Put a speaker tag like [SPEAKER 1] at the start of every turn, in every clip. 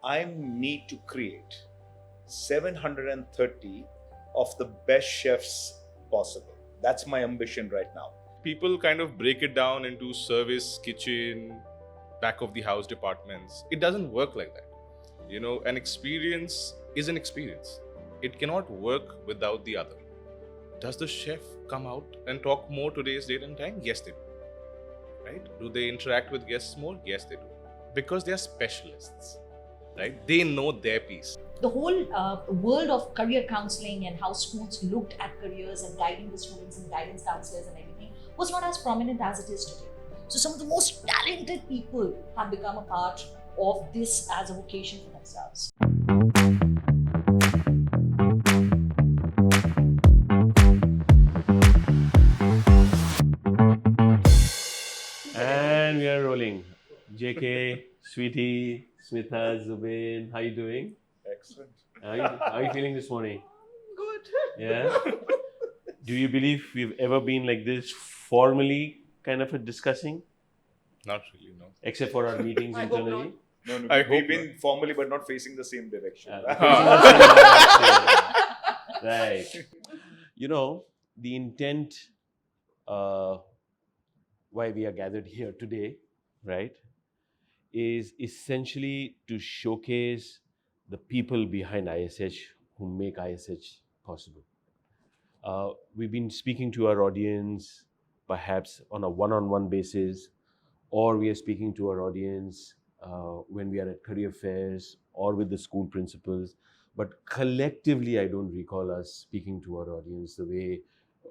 [SPEAKER 1] I need to create 730 of the best chefs possible. That's my ambition right now.
[SPEAKER 2] People kind of break it down into service, kitchen, back of the house departments. It doesn't work like that. An experience is an experience. It cannot work without the other. Does the chef come out and talk more today's date and time? Yes, they do. Right? Do they interact with guests more? Yes, they do. Because they are specialists. Right? They know their piece.
[SPEAKER 3] The whole world of career counseling and how schools looked at careers and guiding the students and guidance counselors and everything was not as prominent as it is today. So some of the most talented people have become a part of this as a vocation for themselves.
[SPEAKER 4] And we are rolling. JK, Sweety, Smeetha, Zubin, how you doing?
[SPEAKER 1] Excellent.
[SPEAKER 4] How are you feeling this morning?
[SPEAKER 5] Good.
[SPEAKER 4] Yeah? Do you believe we've ever been like this formally kind of discussing?
[SPEAKER 2] Not really, no.
[SPEAKER 4] Except for our meetings
[SPEAKER 5] I hope
[SPEAKER 4] internally?
[SPEAKER 1] No,
[SPEAKER 2] I
[SPEAKER 1] we've
[SPEAKER 2] hope
[SPEAKER 1] been formally but not facing the same direction.
[SPEAKER 4] Right. The intent why we are gathered here today, right, is essentially to showcase the people behind ISH who make ISH possible. We've been speaking to our audience perhaps on a one-on-one basis, or we are speaking to our audience when we are at career fairs or with the school principals. But collectively, I don't recall us speaking to our audience the way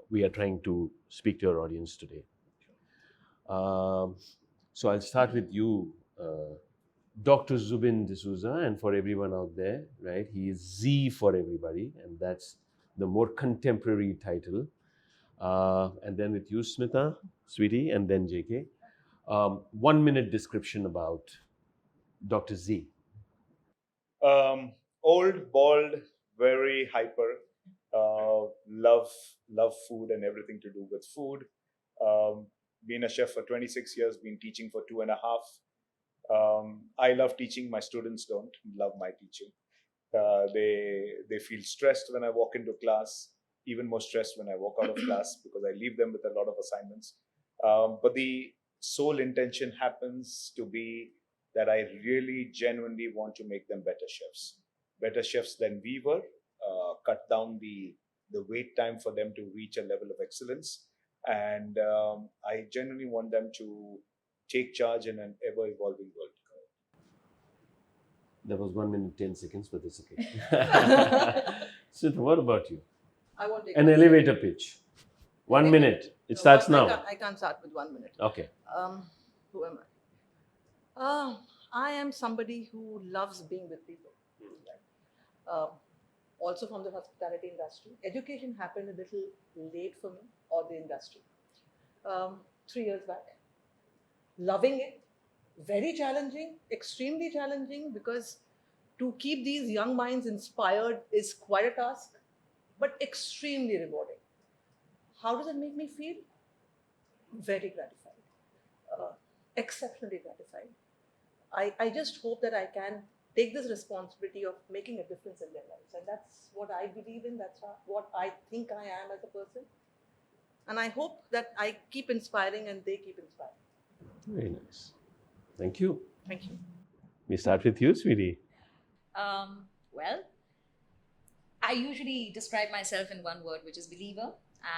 [SPEAKER 4] we are trying to speak to our audience today. So I'll start with you, Dr. Zubin D'souza, and for everyone out there, right? He is Z for everybody, and that's the more contemporary title. And then with you, Smeetha, Sweety, and then JK. 1 minute description about Dr. Z.
[SPEAKER 1] Old, bald, very hyper. Love food and everything to do with food. Been a chef for 26 years, been teaching for 2.5. I love teaching. My students don't love my teaching. They feel stressed when I walk into class, even more stressed when I walk out of class because I leave them with a lot of assignments. But the sole intention happens to be that I really genuinely want to make them better chefs than we were, cut down the wait time for them to reach a level of excellence. And I genuinely want them to take charge in an ever-evolving world.
[SPEAKER 4] That was 1 minute, 10 seconds, but it's okay. Smeetha, what about you?
[SPEAKER 5] I won't take
[SPEAKER 4] An elevator pitch. 1 minute. It starts now.
[SPEAKER 5] I can't start with 1 minute.
[SPEAKER 4] Okay.
[SPEAKER 5] Who am I? I am somebody who loves being with people. Also from the hospitality industry. Education happened a little late for me, or the industry. 3 years back. Loving it. Very challenging, extremely challenging, because to keep these young minds inspired is quite a task, but extremely rewarding. How does it make me feel? Very gratified, exceptionally gratified. I just hope that I can take this responsibility of making a difference in their lives. And that's what I believe in, that's what I think I am as a person. And I hope that I keep inspiring and they keep inspiring.
[SPEAKER 4] Very nice. Thank you.
[SPEAKER 5] Thank you.
[SPEAKER 4] We start with you, Sweetie.
[SPEAKER 3] Well, I usually describe myself in one word, which is believer.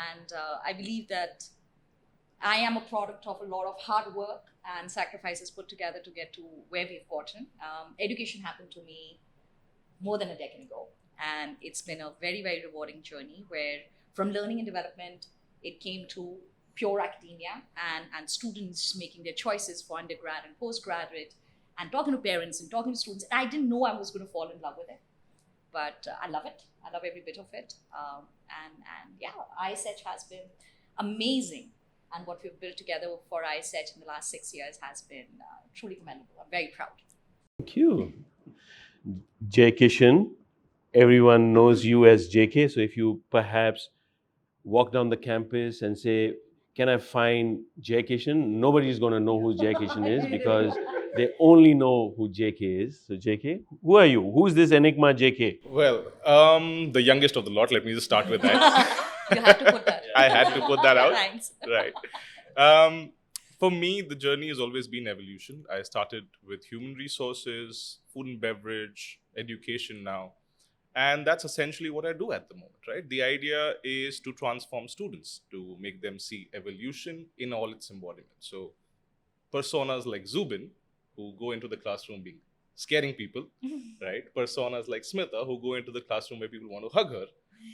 [SPEAKER 3] And I believe that I am a product of a lot of hard work and sacrifices put together to get to where we've gotten. Education happened to me more than a decade ago. And it's been a very, very rewarding journey where from learning and development, it came to pure academia and students making their choices for undergrad and postgraduate and talking to parents and talking to students. And I didn't know I was going to fall in love with it, but I love it. I love every bit of it. And yeah, ISH has been amazing. And what we've built together for ISH in the last 6 years has been truly commendable. I'm very proud.
[SPEAKER 4] Thank you. Jaikisen, everyone knows you as JK. So if you perhaps walk down the campus and say, can I find Jaikisen? Nobody is going to know who Jaikisen is because They only know who JK is. So JK, who are you? Who's this Enigma JK?
[SPEAKER 2] Well, the youngest of the lot. Let me just start with that.
[SPEAKER 3] You had to put that.
[SPEAKER 2] I had to put that out.
[SPEAKER 3] Thanks.
[SPEAKER 2] Right. For me, the journey has always been evolution. I started with human resources, food and beverage, education now. And that's essentially what I do at the moment, right? The idea is to transform students, to make them see evolution in all its embodiment. So, personas like Zubin, who go into the classroom being scaring people, right? Personas like Smeetha, who go into the classroom where people want to hug her.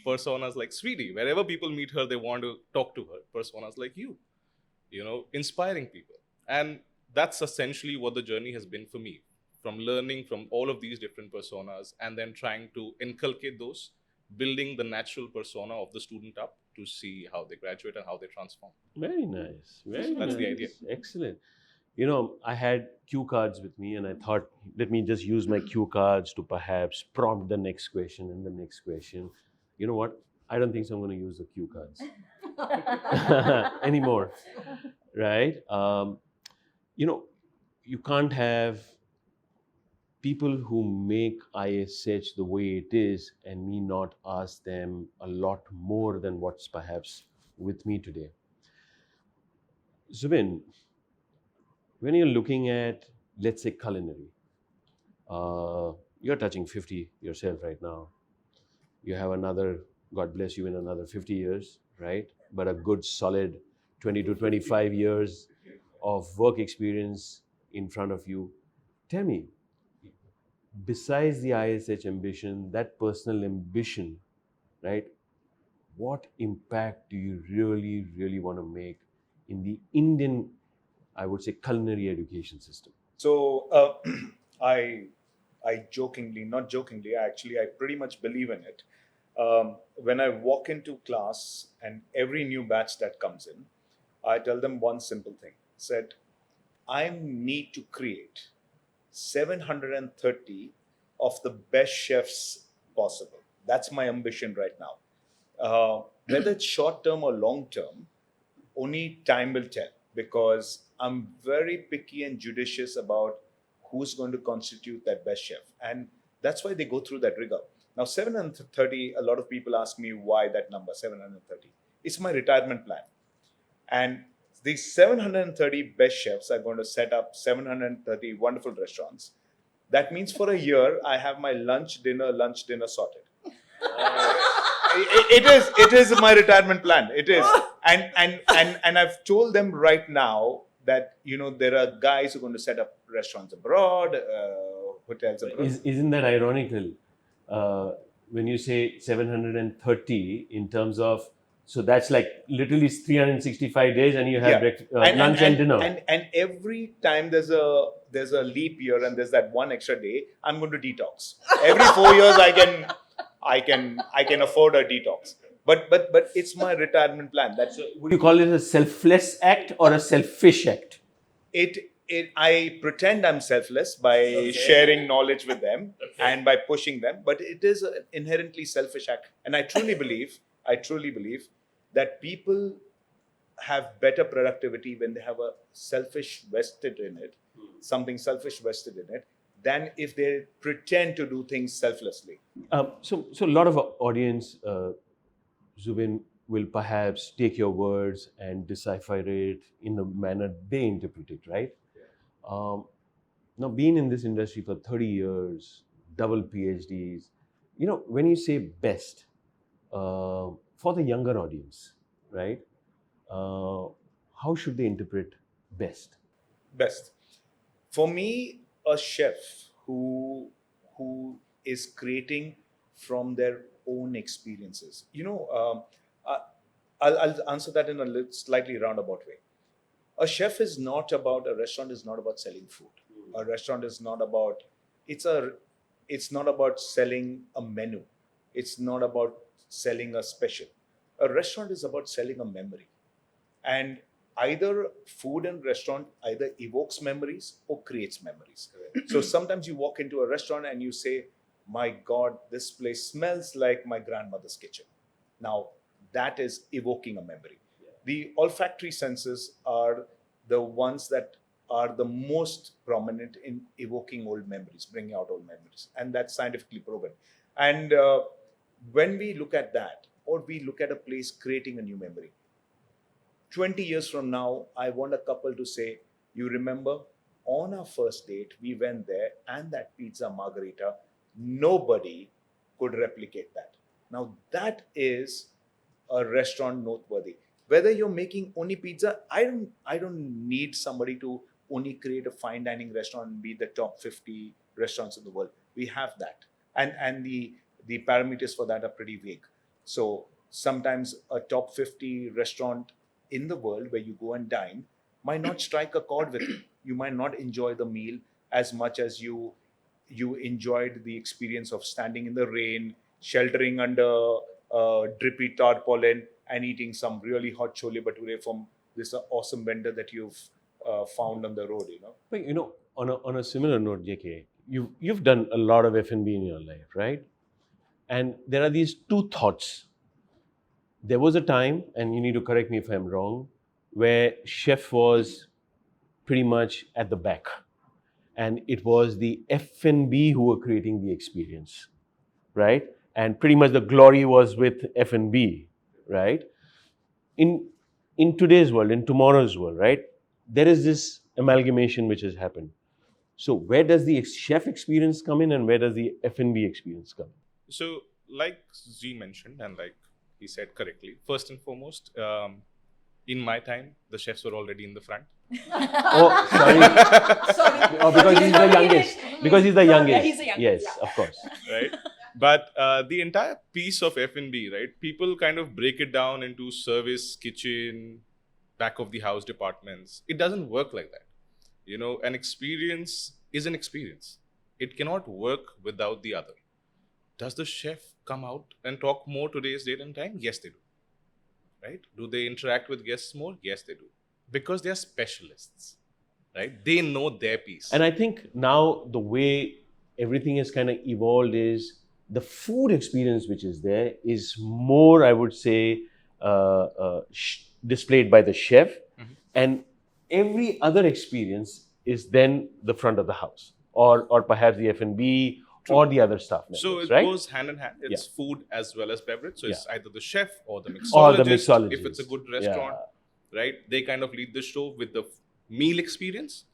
[SPEAKER 2] Personas like Sweety, wherever people meet her, they want to talk to her. Personas like you know, inspiring people. And that's essentially what the journey has been for me, from learning from all of these different personas and then trying to inculcate those, building the natural persona of the student up to see how they graduate and how they transform.
[SPEAKER 4] Very nice. Very
[SPEAKER 2] That's
[SPEAKER 4] nice.
[SPEAKER 2] the idea.
[SPEAKER 4] Excellent. You know, I had cue cards with me and I thought, let me just use my cue cards to perhaps prompt the next question and the next question. You know what? I don't think so I'm going to use the cue cards anymore. Right? You know, you can't have people who make ISH the way it is and me not ask them a lot more than what's perhaps with me today. Zubin, when you're looking at, let's say, culinary, you're touching 50 yourself right now. You have another, God bless you, in another 50 years, right? But a good solid 20 to 25 years of work experience in front of you. Tell me, besides the ISH ambition, that personal ambition, right? What impact do you really, really want to make in the Indian, I would say, culinary education system?
[SPEAKER 1] So I jokingly, not jokingly, I pretty much believe in it. When I walk into class and every new batch that comes in, I tell them one simple thing. Said, I need to create 730 of the best chefs possible. That's my ambition right now. Whether it's short term or long term, only time will tell, because I'm very picky and judicious about who's going to constitute that best chef. And that's why they go through that rigor. Now, 730, a lot of people ask me why that number, 730. It's my retirement plan. And these 730 best chefs are going to set up 730 wonderful restaurants. That means for a year, I have my lunch, dinner sorted. It is my retirement plan. It is. And I've told them right now that, you know, there are guys who are going to set up restaurants abroad, hotels abroad.
[SPEAKER 4] Isn't that ironical? When you say 730 in terms of, so that's like literally 365 days and you have lunch and dinner.
[SPEAKER 1] And every time there's a leap year and there's that one extra day, I'm going to detox. Every 4 years I can afford a detox. But it's my retirement plan. That's
[SPEAKER 4] Would you call it a selfless act or a selfish act?
[SPEAKER 1] I pretend I'm selfless by sharing knowledge with them and by pushing them, but it is an inherently selfish act. And I truly believe that people have better productivity when they have a selfish vested in it, something selfish vested in it, than if they pretend to do things selflessly.
[SPEAKER 4] So a lot of our audience, Zubin, will perhaps take your words and decipher it in the manner they interpret it, right? Now, being in this industry for 30 years, double PhDs, you know, when you say best, for the younger audience, right? How should they interpret best?
[SPEAKER 1] Best. For me, a chef who is creating from their own experiences. You know, I'll answer that in a slightly roundabout way. A chef is not about, a restaurant is not about selling food. A restaurant is not about, it's not about selling a menu. It's not about selling a special. A restaurant is about selling a memory. And either food and restaurant either evokes memories or creates memories. So sometimes you walk into a restaurant and you say, my God, this place smells like my grandmother's kitchen. Now, that is evoking a memory. The olfactory senses are the ones that are the most prominent in evoking old memories, bringing out old memories, and that's scientifically proven. And when we look at that, or we look at a place creating a new memory, 20 years from now, I want a couple to say, you remember on our first date, we went there and that pizza margarita, nobody could replicate that. Now, that is a restaurant noteworthy. Whether you're making only pizza, I don't need somebody to only create a fine dining restaurant and be the top 50 restaurants in the world. We have that. And the parameters for that are pretty vague. So sometimes a top 50 restaurant in the world where you go and dine might not strike a chord with you. You might not enjoy the meal as much as you enjoyed the experience of standing in the rain, sheltering under drippy tarpaulin, and eating some really hot chole bhature from this awesome vendor that you've found on the road.
[SPEAKER 4] But on a similar note, JK, you've done a lot of F&B in your life, right? And there are these two thoughts. There was a time, and you need to correct me if I'm wrong, where chef was pretty much at the back, and it was the F&B who were creating the experience, right? And pretty much the glory was with F&B, right? In today's world, in tomorrow's world, right? There is this amalgamation which has happened. So where does the chef experience come in, and where does the F&B experience come in?
[SPEAKER 2] So, like Z mentioned, and like he said correctly, first and foremost, in my time, the chefs were already in the front.
[SPEAKER 4] Oh, sorry.
[SPEAKER 3] Sorry.
[SPEAKER 4] Oh, because he's the youngest. Because he's the youngest.
[SPEAKER 3] He's the youngest,
[SPEAKER 4] Yes,
[SPEAKER 3] yeah.
[SPEAKER 4] of course.
[SPEAKER 2] Right? But the entire piece of F&B, right? People kind of break it down into service, kitchen, back of the house departments. It doesn't work like that. An experience is an experience. It cannot work without the other. Does the chef come out and talk more today's date and time? Yes, they do. Right? Do they interact with guests more? Yes, they do. Because they are specialists, right? They know their piece.
[SPEAKER 4] And I think now the way everything has kind of evolved is the food experience which is there is more, I would say, displayed by the chef.
[SPEAKER 2] Mhm.
[SPEAKER 4] And every other experience is then the front of the house, or perhaps the F&B or the other staff members,
[SPEAKER 2] So it
[SPEAKER 4] right?
[SPEAKER 2] goes hand in hand. It's food as well as beverage. So it's either the chef or the mixologist.
[SPEAKER 4] Or the mixologist.
[SPEAKER 2] If it's a good restaurant, right? They kind of lead the show with the meal experience.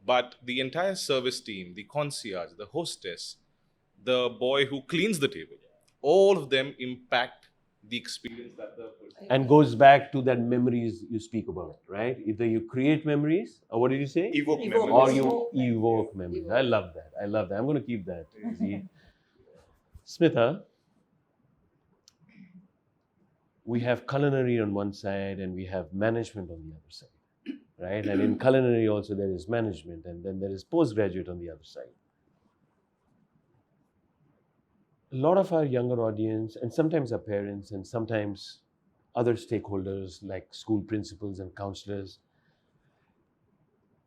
[SPEAKER 2] But the entire service team, the concierge, the hostess, the boy who cleans the table, all of them impact the experience that the person.
[SPEAKER 4] And goes back to that memories you speak about, right? Either you create memories, or what did you say?
[SPEAKER 1] Evoke
[SPEAKER 5] Evoke.
[SPEAKER 1] memories.
[SPEAKER 4] Or
[SPEAKER 5] Evoke
[SPEAKER 4] you
[SPEAKER 5] memories.
[SPEAKER 4] evoke memories.
[SPEAKER 5] Evoke.
[SPEAKER 4] I love that. I love that. I'm going to keep that. See? Smeetha, we have culinary on one side and we have management on the other side, right? And in culinary also there is management, and then there is postgraduate on the other side. A lot of our younger audience, and sometimes our parents, and sometimes other stakeholders like school principals and counselors,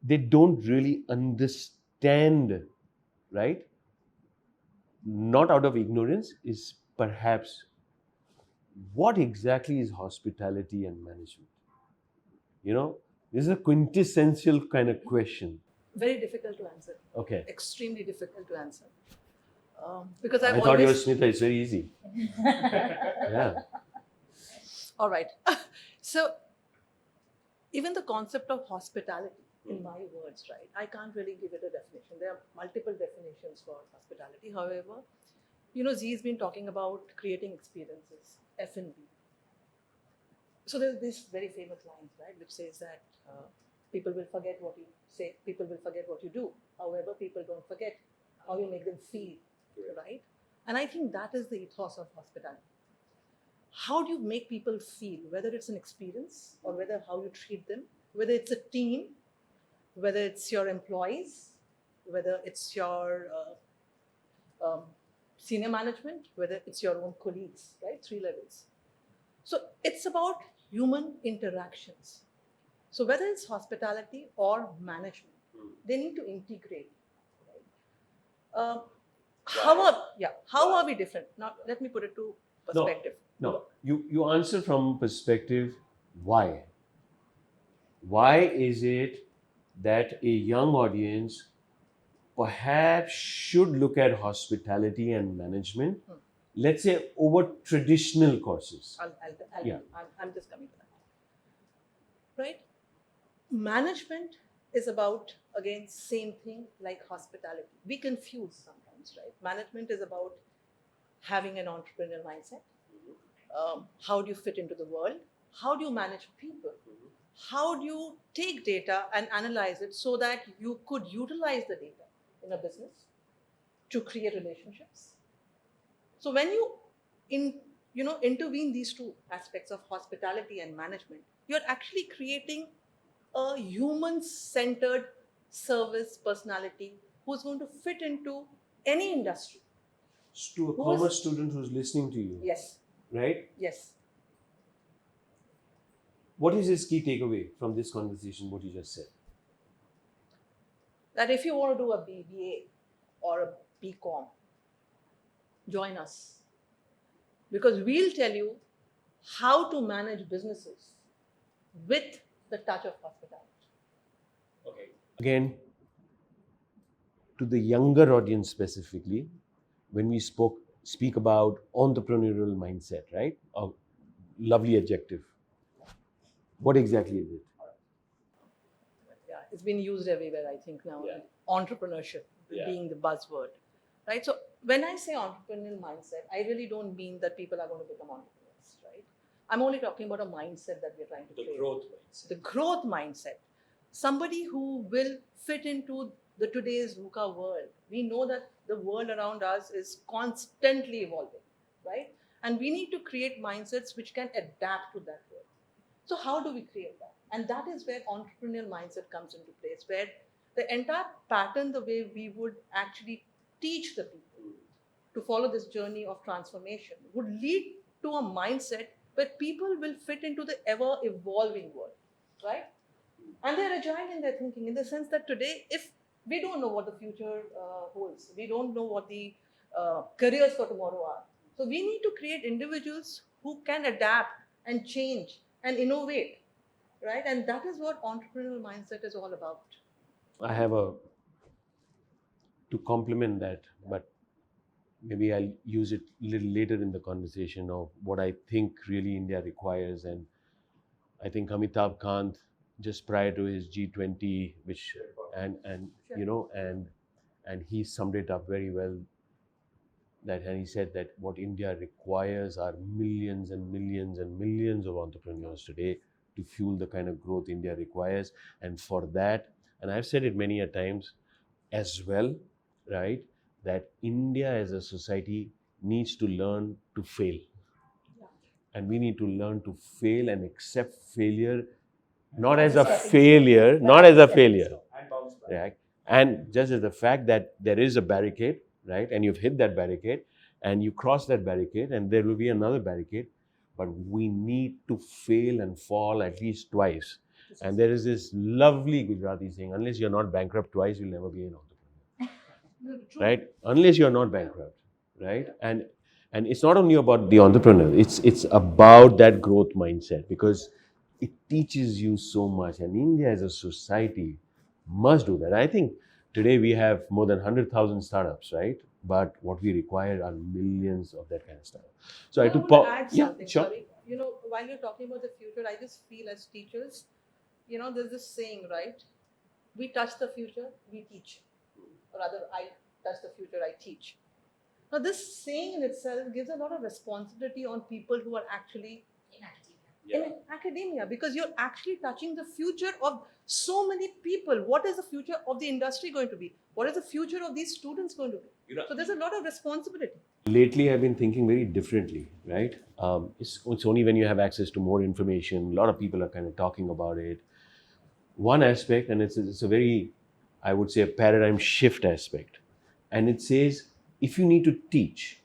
[SPEAKER 4] they don't really understand, right? Not out of ignorance, is perhaps what exactly is hospitality and management? This is a quintessential kind of question.
[SPEAKER 5] Very difficult to answer.
[SPEAKER 4] Okay.
[SPEAKER 5] Extremely difficult to answer. Because
[SPEAKER 4] I
[SPEAKER 5] I've
[SPEAKER 4] thought
[SPEAKER 5] always...
[SPEAKER 4] yours, Smeetha, is very easy. Yeah.
[SPEAKER 5] All right. So, even the concept of hospitality, in my words, right, I can't really give it a definition. There are multiple definitions for hospitality. However, Z's been talking about creating experiences, F&B. So there's this very famous line, right, which says that people will forget what you say, people will forget what you do. However, people don't forget how you make them feel, right? And I think that is the ethos of hospitality. How do you make people feel, whether it's an experience or whether how you treat them, whether it's a team, whether it's your employees, whether it's your senior management, whether it's your own colleagues, right? 3 levels. So it's about human interactions. So whether it's hospitality or management, they need to integrate. Right? How are we different? Now, let me put it to perspective.
[SPEAKER 4] No, you answer from perspective why. Why is it that a young audience perhaps should look at hospitality and management, let's say over traditional courses? Yeah.
[SPEAKER 5] I'm just coming to that. Right? Management is about, again, same thing like hospitality. We confuse sometimes, right? Management is about having an entrepreneurial mindset. How do you fit into the world? How do you manage people? How do you take data and analyze it so that you could utilize the data in a business to create relationships? So when you intervene these two aspects of hospitality and management, you're actually creating a human-centered service personality who's going to fit into any industry.
[SPEAKER 4] To a commerce student who's listening to you,
[SPEAKER 5] Yes,
[SPEAKER 4] right?
[SPEAKER 5] yes.
[SPEAKER 4] What is his key takeaway from this conversation, what you just said?
[SPEAKER 5] That if you want to do a BBA or a BCom, join us. Because we'll tell you how to manage businesses with the touch of hospitality.
[SPEAKER 4] Okay. Again, to the younger audience specifically, when we speak about entrepreneurial mindset, right? A lovely adjective. What exactly is it?
[SPEAKER 5] Yeah, it's been used everywhere, I think, now.
[SPEAKER 4] Yeah.
[SPEAKER 5] Entrepreneurship being the buzzword, right? So when I say entrepreneurial mindset, I really don't mean that people are going to become entrepreneurs, right? I'm only talking about a mindset that we're trying to create.
[SPEAKER 4] mindset.
[SPEAKER 5] The growth mindset. Somebody who will fit into the today's VUCA world. We know that the world around us is constantly evolving, right? And we need to create mindsets which can adapt to that world. So how do we create that? And that is where entrepreneurial mindset comes into place, where the entire pattern, the way we would actually teach the people to follow this journey of transformation, would lead to a mindset where people will fit into the ever evolving world, right? And they're agile in their thinking, in the sense that today, if we don't know what the future holds, we don't know what the careers for tomorrow are. So we need to create individuals who can adapt and change and innovate, right? And that is what entrepreneurial mindset is all about.
[SPEAKER 4] I have to complement that, but maybe I'll use it a little later in the conversation of what I think really India requires. And I think Amitabh Kant, just prior to his G20, which and and he summed it up very well. And he said that what India requires are millions and millions and millions of entrepreneurs today to fuel the kind of growth India requires. And for that, and I've said it many a times as well, right, that India as a society needs to learn to fail. And we need to learn to fail and accept failure, not as a failure, not as a failure. Right? And just as the fact that there is a barricade, right, and you've hit that barricade, and you cross that barricade, and there will be another barricade, but we need to fail and fall at least twice. And there is this lovely Gujarati saying, unless you're not bankrupt twice, you'll never be an entrepreneur. Right? Unless you're not bankrupt, right? And it's not only about the entrepreneur, it's about that growth mindset, because it teaches you so much. And India as a society must do that. I think today we have more than 100,000 startups, right? But what we require are millions of that kind of stuff. So I had to
[SPEAKER 5] add something,
[SPEAKER 4] sure.
[SPEAKER 5] sorry. While you're talking about the future, I just feel as teachers, there's this saying, right? We touch the future, we teach. Or rather, I touch the future, I teach. Now, this saying in itself gives a lot of responsibility on people who are actually in academia, because you're actually touching the future of so many people. What is the future of the industry going to be? What is the future of these students going to be? So there's a lot of responsibility.
[SPEAKER 4] Lately, I've been thinking very differently, right? It's only when you have access to more information. A lot of people are kind of talking about it. One aspect, and it's a very, I would say, a paradigm shift aspect. And it says, if you need to teach,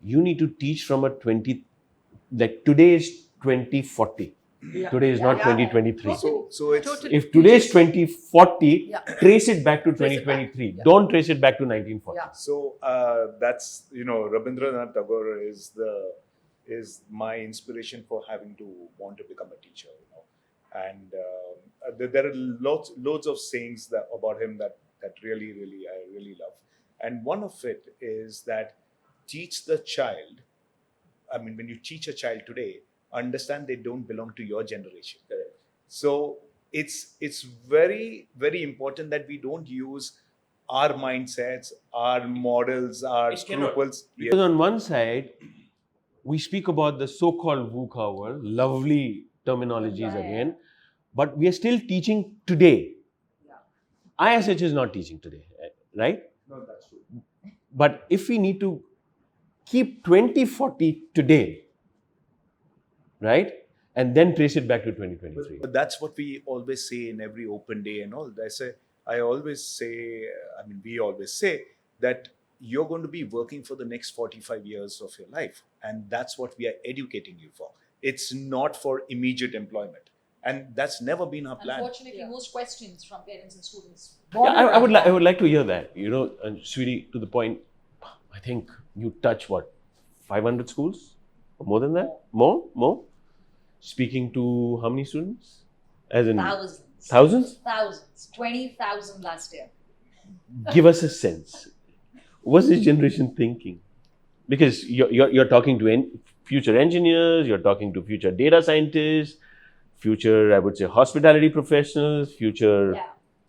[SPEAKER 4] you need to teach from a 20, like today is 2040. Today is not 2023.
[SPEAKER 1] So it's
[SPEAKER 5] Totally.
[SPEAKER 4] If today is 2040, trace it back to 2023. Don't trace it back to 1940.
[SPEAKER 1] So that's Rabindranath Tagore is my inspiration for having to want to become a teacher. And there are loads of sayings that about him that really I really love. And one of it is that teach the child. I mean, when you teach a child today, understand they don't belong to your generation. Correct. So it's very important that we don't use our mindsets, our models, our scruples.
[SPEAKER 4] Because on one side, we speak about the so-called VUCA world, lovely terminologies again, but we are still teaching today. ISH is not teaching today, right?
[SPEAKER 1] No, that's true.
[SPEAKER 4] But if we need to keep 2040 today, right, and then trace it back to 2023.
[SPEAKER 1] But that's what we always say in every open day and all. I always say, I mean, we always say that you're going to be working for the next 45 years of your life. And that's what we are educating you for. It's not for immediate employment. And that's never been our plan.
[SPEAKER 3] Unfortunately, most questions from parents and students.
[SPEAKER 4] Yeah, I would like to hear that. You know, and Sweety, to the point, I think you touch what, 500 schools? Or more than that? More? Speaking to how many students? As in
[SPEAKER 3] Thousands.
[SPEAKER 4] Thousands?
[SPEAKER 3] 20,000 last year.
[SPEAKER 4] Give us a sense. What's this generation thinking? Because you're talking to future engineers, you're talking to future data scientists, future, I would say, hospitality professionals, future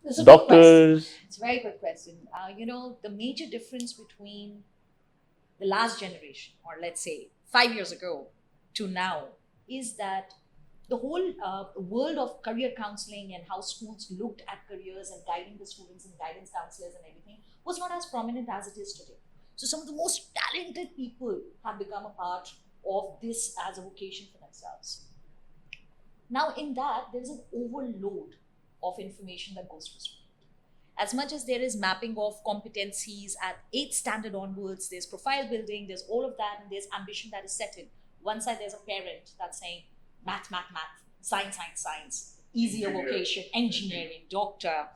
[SPEAKER 3] It's a
[SPEAKER 4] doctors.
[SPEAKER 3] It's a very good question. The major difference between the last generation, or let's say 5 years ago to now, is that the whole world of career counseling and how schools looked at careers and guiding the students and guidance counselors and everything was not as prominent as it is today. So some of the most talented people have become a part of this as a vocation for themselves. Now in that, there is an overload of information that goes to students. As much as there is mapping of competencies at 8th standard onwards, there's profile building, there's all of that, and there's ambition that is set in. One side, there's a parent that's saying, math, science, easier vocation, engineering, doctor.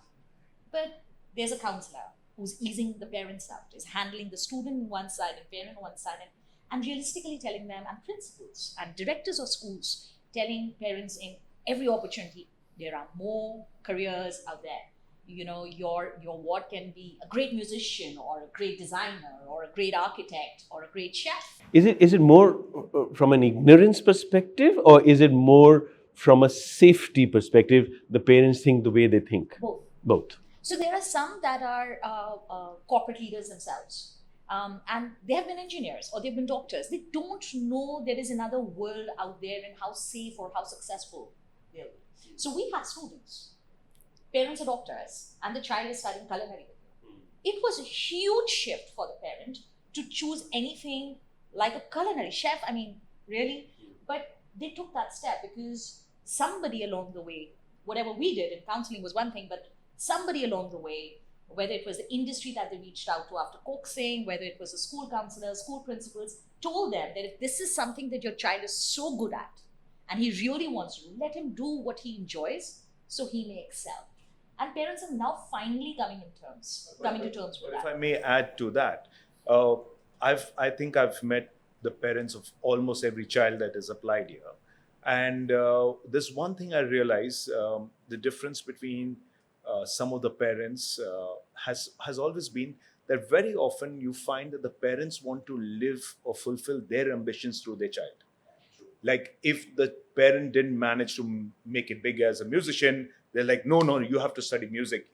[SPEAKER 3] But there's a counselor who's easing the parents out, is handling the student on one side and parent on one side, and realistically telling them, and principals and directors of schools telling parents in every opportunity, there are more careers out there. Your what can be a great musician or a great designer or a great architect or a great chef.
[SPEAKER 4] Is it more from an ignorance perspective, or is it more from a safety perspective? The parents think the way they think. Both.
[SPEAKER 3] So there are some that are corporate leaders themselves, and they have been engineers or they've been doctors. They don't know there is another world out there and how safe or how successful they'll be. So we have students. Parents are doctors and the child is studying culinary. It was a huge shift for the parent to choose anything like a culinary chef. I mean, really? But they took that step because somebody along the way, whatever we did in counseling was one thing, but somebody along the way, whether it was the industry that they reached out to after coaxing, whether it was the school counselors, school principals, told them that if this is something that your child is so good at and he really wants to do, let him do what he enjoys so he may excel. And parents are now finally coming to terms with that.
[SPEAKER 1] If I may add to that, I think I've met the parents of almost every child that is applied here. And there's one thing I realize, the difference between some of the parents has always been that very often you find that the parents want to live or fulfill their ambitions through their child. Like if the parent didn't manage to make it big as a musician, they're like, no, you have to study music.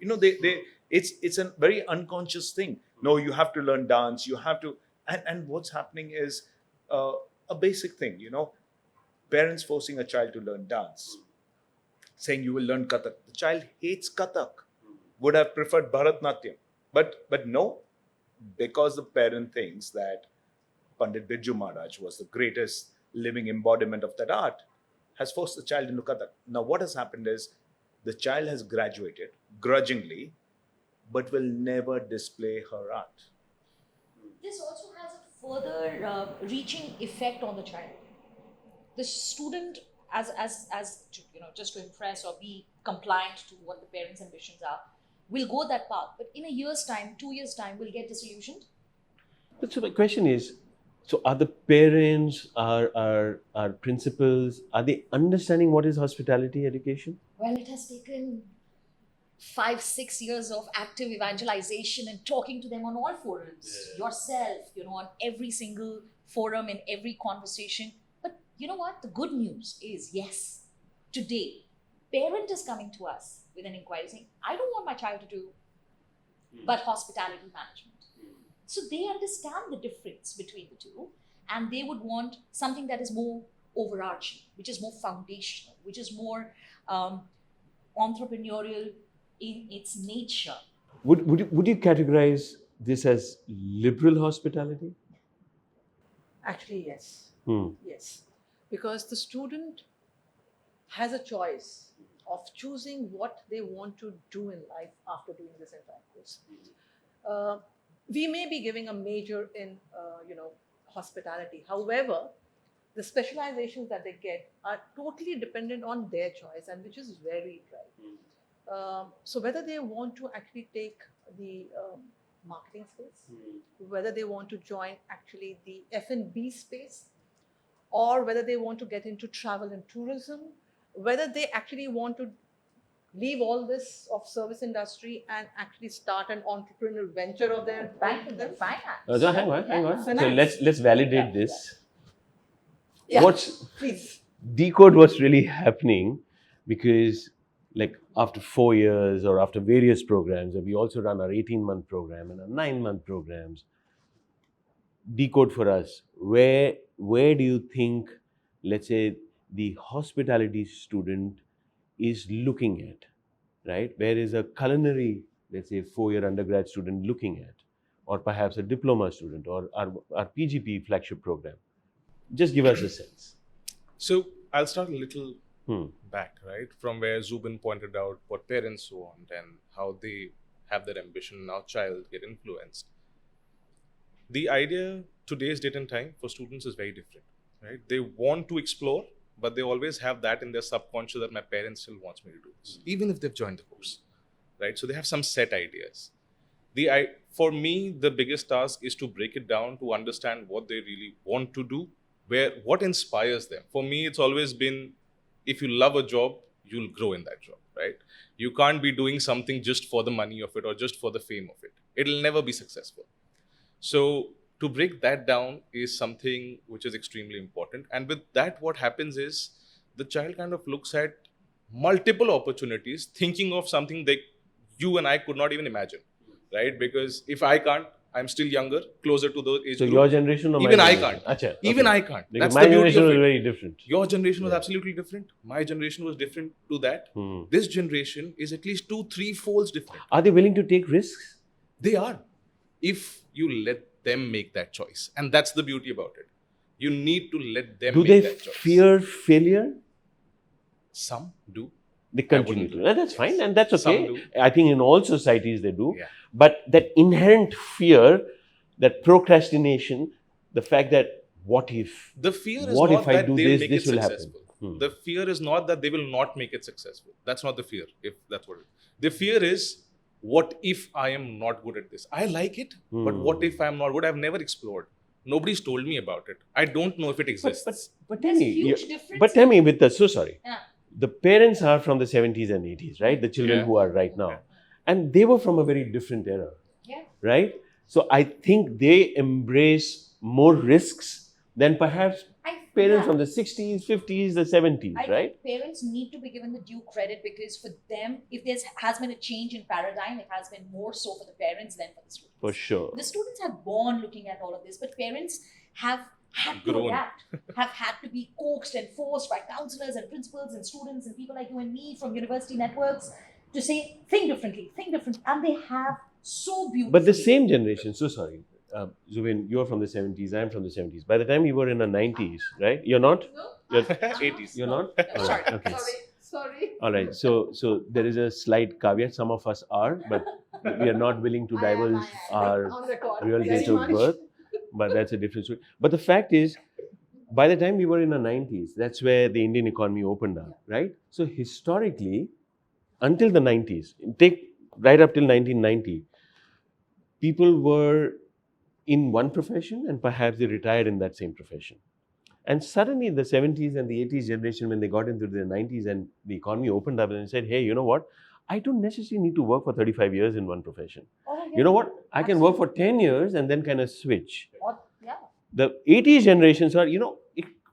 [SPEAKER 1] It's a very unconscious thing. No, you have to learn dance. You have to, and what's happening is a basic thing. Parents forcing a child to learn dance, saying you will learn Kathak. The child hates Kathak. Would have preferred Bharatnatyam, but no, because the parent thinks that Pandit Birju Maharaj was the greatest living embodiment of that art, has forced the child into Kathak. Now, what has happened is the child has graduated grudgingly, but will never display her art.
[SPEAKER 3] This also has a further reaching effect on the child. The student, as just to impress or be compliant to what the parents' ambitions are, will go that path. But in a year's time, 2 years' time, will get disillusioned.
[SPEAKER 4] So my question is, So are the parents, are principals, are they understanding what is hospitality education?
[SPEAKER 3] Well, it has taken 5-6 years of active evangelization and talking to them on all forums, yourself, on every single forum, in every conversation. But you know what? The good news is, yes, today, parent is coming to us with an inquiry saying, I don't want my child to do but hospitality management. So they understand the difference between the two, and they would want something that is more overarching, which is more foundational, which is more entrepreneurial in its nature.
[SPEAKER 4] Would you categorize this as liberal hospitality?
[SPEAKER 5] Actually, yes.
[SPEAKER 4] Hmm.
[SPEAKER 5] Yes. Because the student has a choice of choosing what they want to do in life after doing this entire course. We may be giving a major in, hospitality. However, the specializations that they get are totally dependent on their choice, and which is varied, right? So whether they want to actually take the marketing space, whether they want to join actually the F&B space, or whether they want to get into travel and tourism, whether they actually want to leave all this of service industry and actually start an entrepreneurial venture of their
[SPEAKER 3] Banking and finance.
[SPEAKER 4] So hang on. So
[SPEAKER 5] Finance.
[SPEAKER 4] let's validate this.
[SPEAKER 5] Yeah,
[SPEAKER 4] What's
[SPEAKER 5] please.
[SPEAKER 4] decode what's really happening, because like after 4 years or after various programs, and we also run our 18-month program and our 9-month programs. Decode for us, where do you think, let's say, the hospitality student is looking at, right? Where is a culinary, let's say, 4-year undergrad student looking at, or perhaps a diploma student, or our PGP flagship program? Just give us a sense.
[SPEAKER 2] So I'll start a little
[SPEAKER 4] Hmm.
[SPEAKER 2] back, right? From where Zubin pointed out what parents want and how they have their ambition and our child get influenced. The idea today's date and time for students is very different, right? They want to explore, but they always have that in their subconscious that my parents still wants me to do this, even if they've joined the course, right? So they have some set ideas. For me, the biggest task is to break it down to understand what they really want to do, what inspires them. For me, it's always been, if you love a job, you'll grow in that job, right? You can't be doing something just for the money of it or just for the fame of it. It'll never be successful. So to break that down is something which is extremely important. And with that, what happens is the child kind of looks at multiple opportunities, thinking of something that you and I could not even imagine, right? Because if I can't, I'm still younger, closer to those age
[SPEAKER 4] So
[SPEAKER 2] group.
[SPEAKER 4] your generation or my
[SPEAKER 2] Even I
[SPEAKER 4] generation?
[SPEAKER 2] can't.
[SPEAKER 4] Achha,
[SPEAKER 2] Even
[SPEAKER 4] okay.
[SPEAKER 2] I can't.
[SPEAKER 4] Because
[SPEAKER 2] That's
[SPEAKER 4] my
[SPEAKER 2] the beauty
[SPEAKER 4] generation
[SPEAKER 2] of
[SPEAKER 4] was
[SPEAKER 2] it.
[SPEAKER 4] very different.
[SPEAKER 2] Your generation was
[SPEAKER 4] Yeah.
[SPEAKER 2] absolutely different. My generation was different to that.
[SPEAKER 4] Hmm.
[SPEAKER 2] This generation is at least 2-3 folds different.
[SPEAKER 4] Are they willing to take risks?
[SPEAKER 2] They are, if you let them make that choice. And that's the beauty about it. You need to let them
[SPEAKER 4] Do
[SPEAKER 2] make
[SPEAKER 4] they
[SPEAKER 2] that choice.
[SPEAKER 4] fear failure?
[SPEAKER 2] Some do.
[SPEAKER 4] They continue
[SPEAKER 2] wouldn't
[SPEAKER 4] to.
[SPEAKER 2] do.
[SPEAKER 4] And that's
[SPEAKER 2] Yes.
[SPEAKER 4] fine, and that's okay.
[SPEAKER 2] Some do.
[SPEAKER 4] I think in all societies they do.
[SPEAKER 2] Yeah.
[SPEAKER 4] But that inherent fear, that procrastination, the fact that what if?
[SPEAKER 2] The fear is
[SPEAKER 4] What
[SPEAKER 2] not
[SPEAKER 4] if I
[SPEAKER 2] that
[SPEAKER 4] do
[SPEAKER 2] they'll
[SPEAKER 4] this,
[SPEAKER 2] make
[SPEAKER 4] this
[SPEAKER 2] it
[SPEAKER 4] will
[SPEAKER 2] successful.
[SPEAKER 4] happen.
[SPEAKER 2] The fear is not that they will not make it successful. That's not the fear, if that's what it is. The fear is, what if I am not good at this? I like it, but what if I'm not good? I've never explored. Nobody's told me about it. I don't know if it exists.
[SPEAKER 4] But tell
[SPEAKER 3] There's
[SPEAKER 4] me,
[SPEAKER 3] huge
[SPEAKER 4] you-
[SPEAKER 3] difference.
[SPEAKER 4] but tell me with the, so sorry.
[SPEAKER 3] Yeah.
[SPEAKER 4] The parents are from the 70s and 80s, right? The children
[SPEAKER 2] Yeah.
[SPEAKER 4] who are right now.
[SPEAKER 2] Yeah.
[SPEAKER 4] And they were from a very different era,
[SPEAKER 3] Yeah.
[SPEAKER 4] right? So I think they embrace more risks than perhaps parents from the 60s, 50s, the 70s,
[SPEAKER 3] I
[SPEAKER 4] right?
[SPEAKER 3] think parents need to be given the due credit, because for them, if there has been a change in paradigm, it has been more so for the parents than for the students.
[SPEAKER 4] For sure.
[SPEAKER 3] The students have born looking at all of this, but parents have had to
[SPEAKER 2] Grown.
[SPEAKER 3] adapt, have had to be coaxed and forced by counselors and principals and students and people like you and me from university networks to say, think differently, and they have so beautifully.
[SPEAKER 4] But the same generation, so sorry, Zubin, you're from the 70s, I'm from the 70s. By the time you were in the 90s, right? You're not?
[SPEAKER 5] No?
[SPEAKER 4] You're,
[SPEAKER 2] 80s.
[SPEAKER 4] you're not?
[SPEAKER 3] No,
[SPEAKER 4] All
[SPEAKER 3] sorry.
[SPEAKER 4] right, okay.
[SPEAKER 5] Sorry.
[SPEAKER 4] All right. So there is a slight caveat. Some of us are, but we are not willing to divulge our
[SPEAKER 5] On record.
[SPEAKER 4] real
[SPEAKER 5] Very
[SPEAKER 4] date of
[SPEAKER 5] much.
[SPEAKER 4] birth. But that's a different story. But the fact is, by the time we were in the 90s, that's where the Indian economy opened up, right? So historically, until the 90s, take right up till 1990, people were in one profession and perhaps they retired in that same profession. And suddenly the 70s and the 80s generation, when they got into the 90s and the economy opened up and said, hey, you know what? I don't necessarily need to work for 35 years in one profession.
[SPEAKER 5] Oh,
[SPEAKER 4] You know what? I can work for 10 years and then kind of switch. The 80s generations are,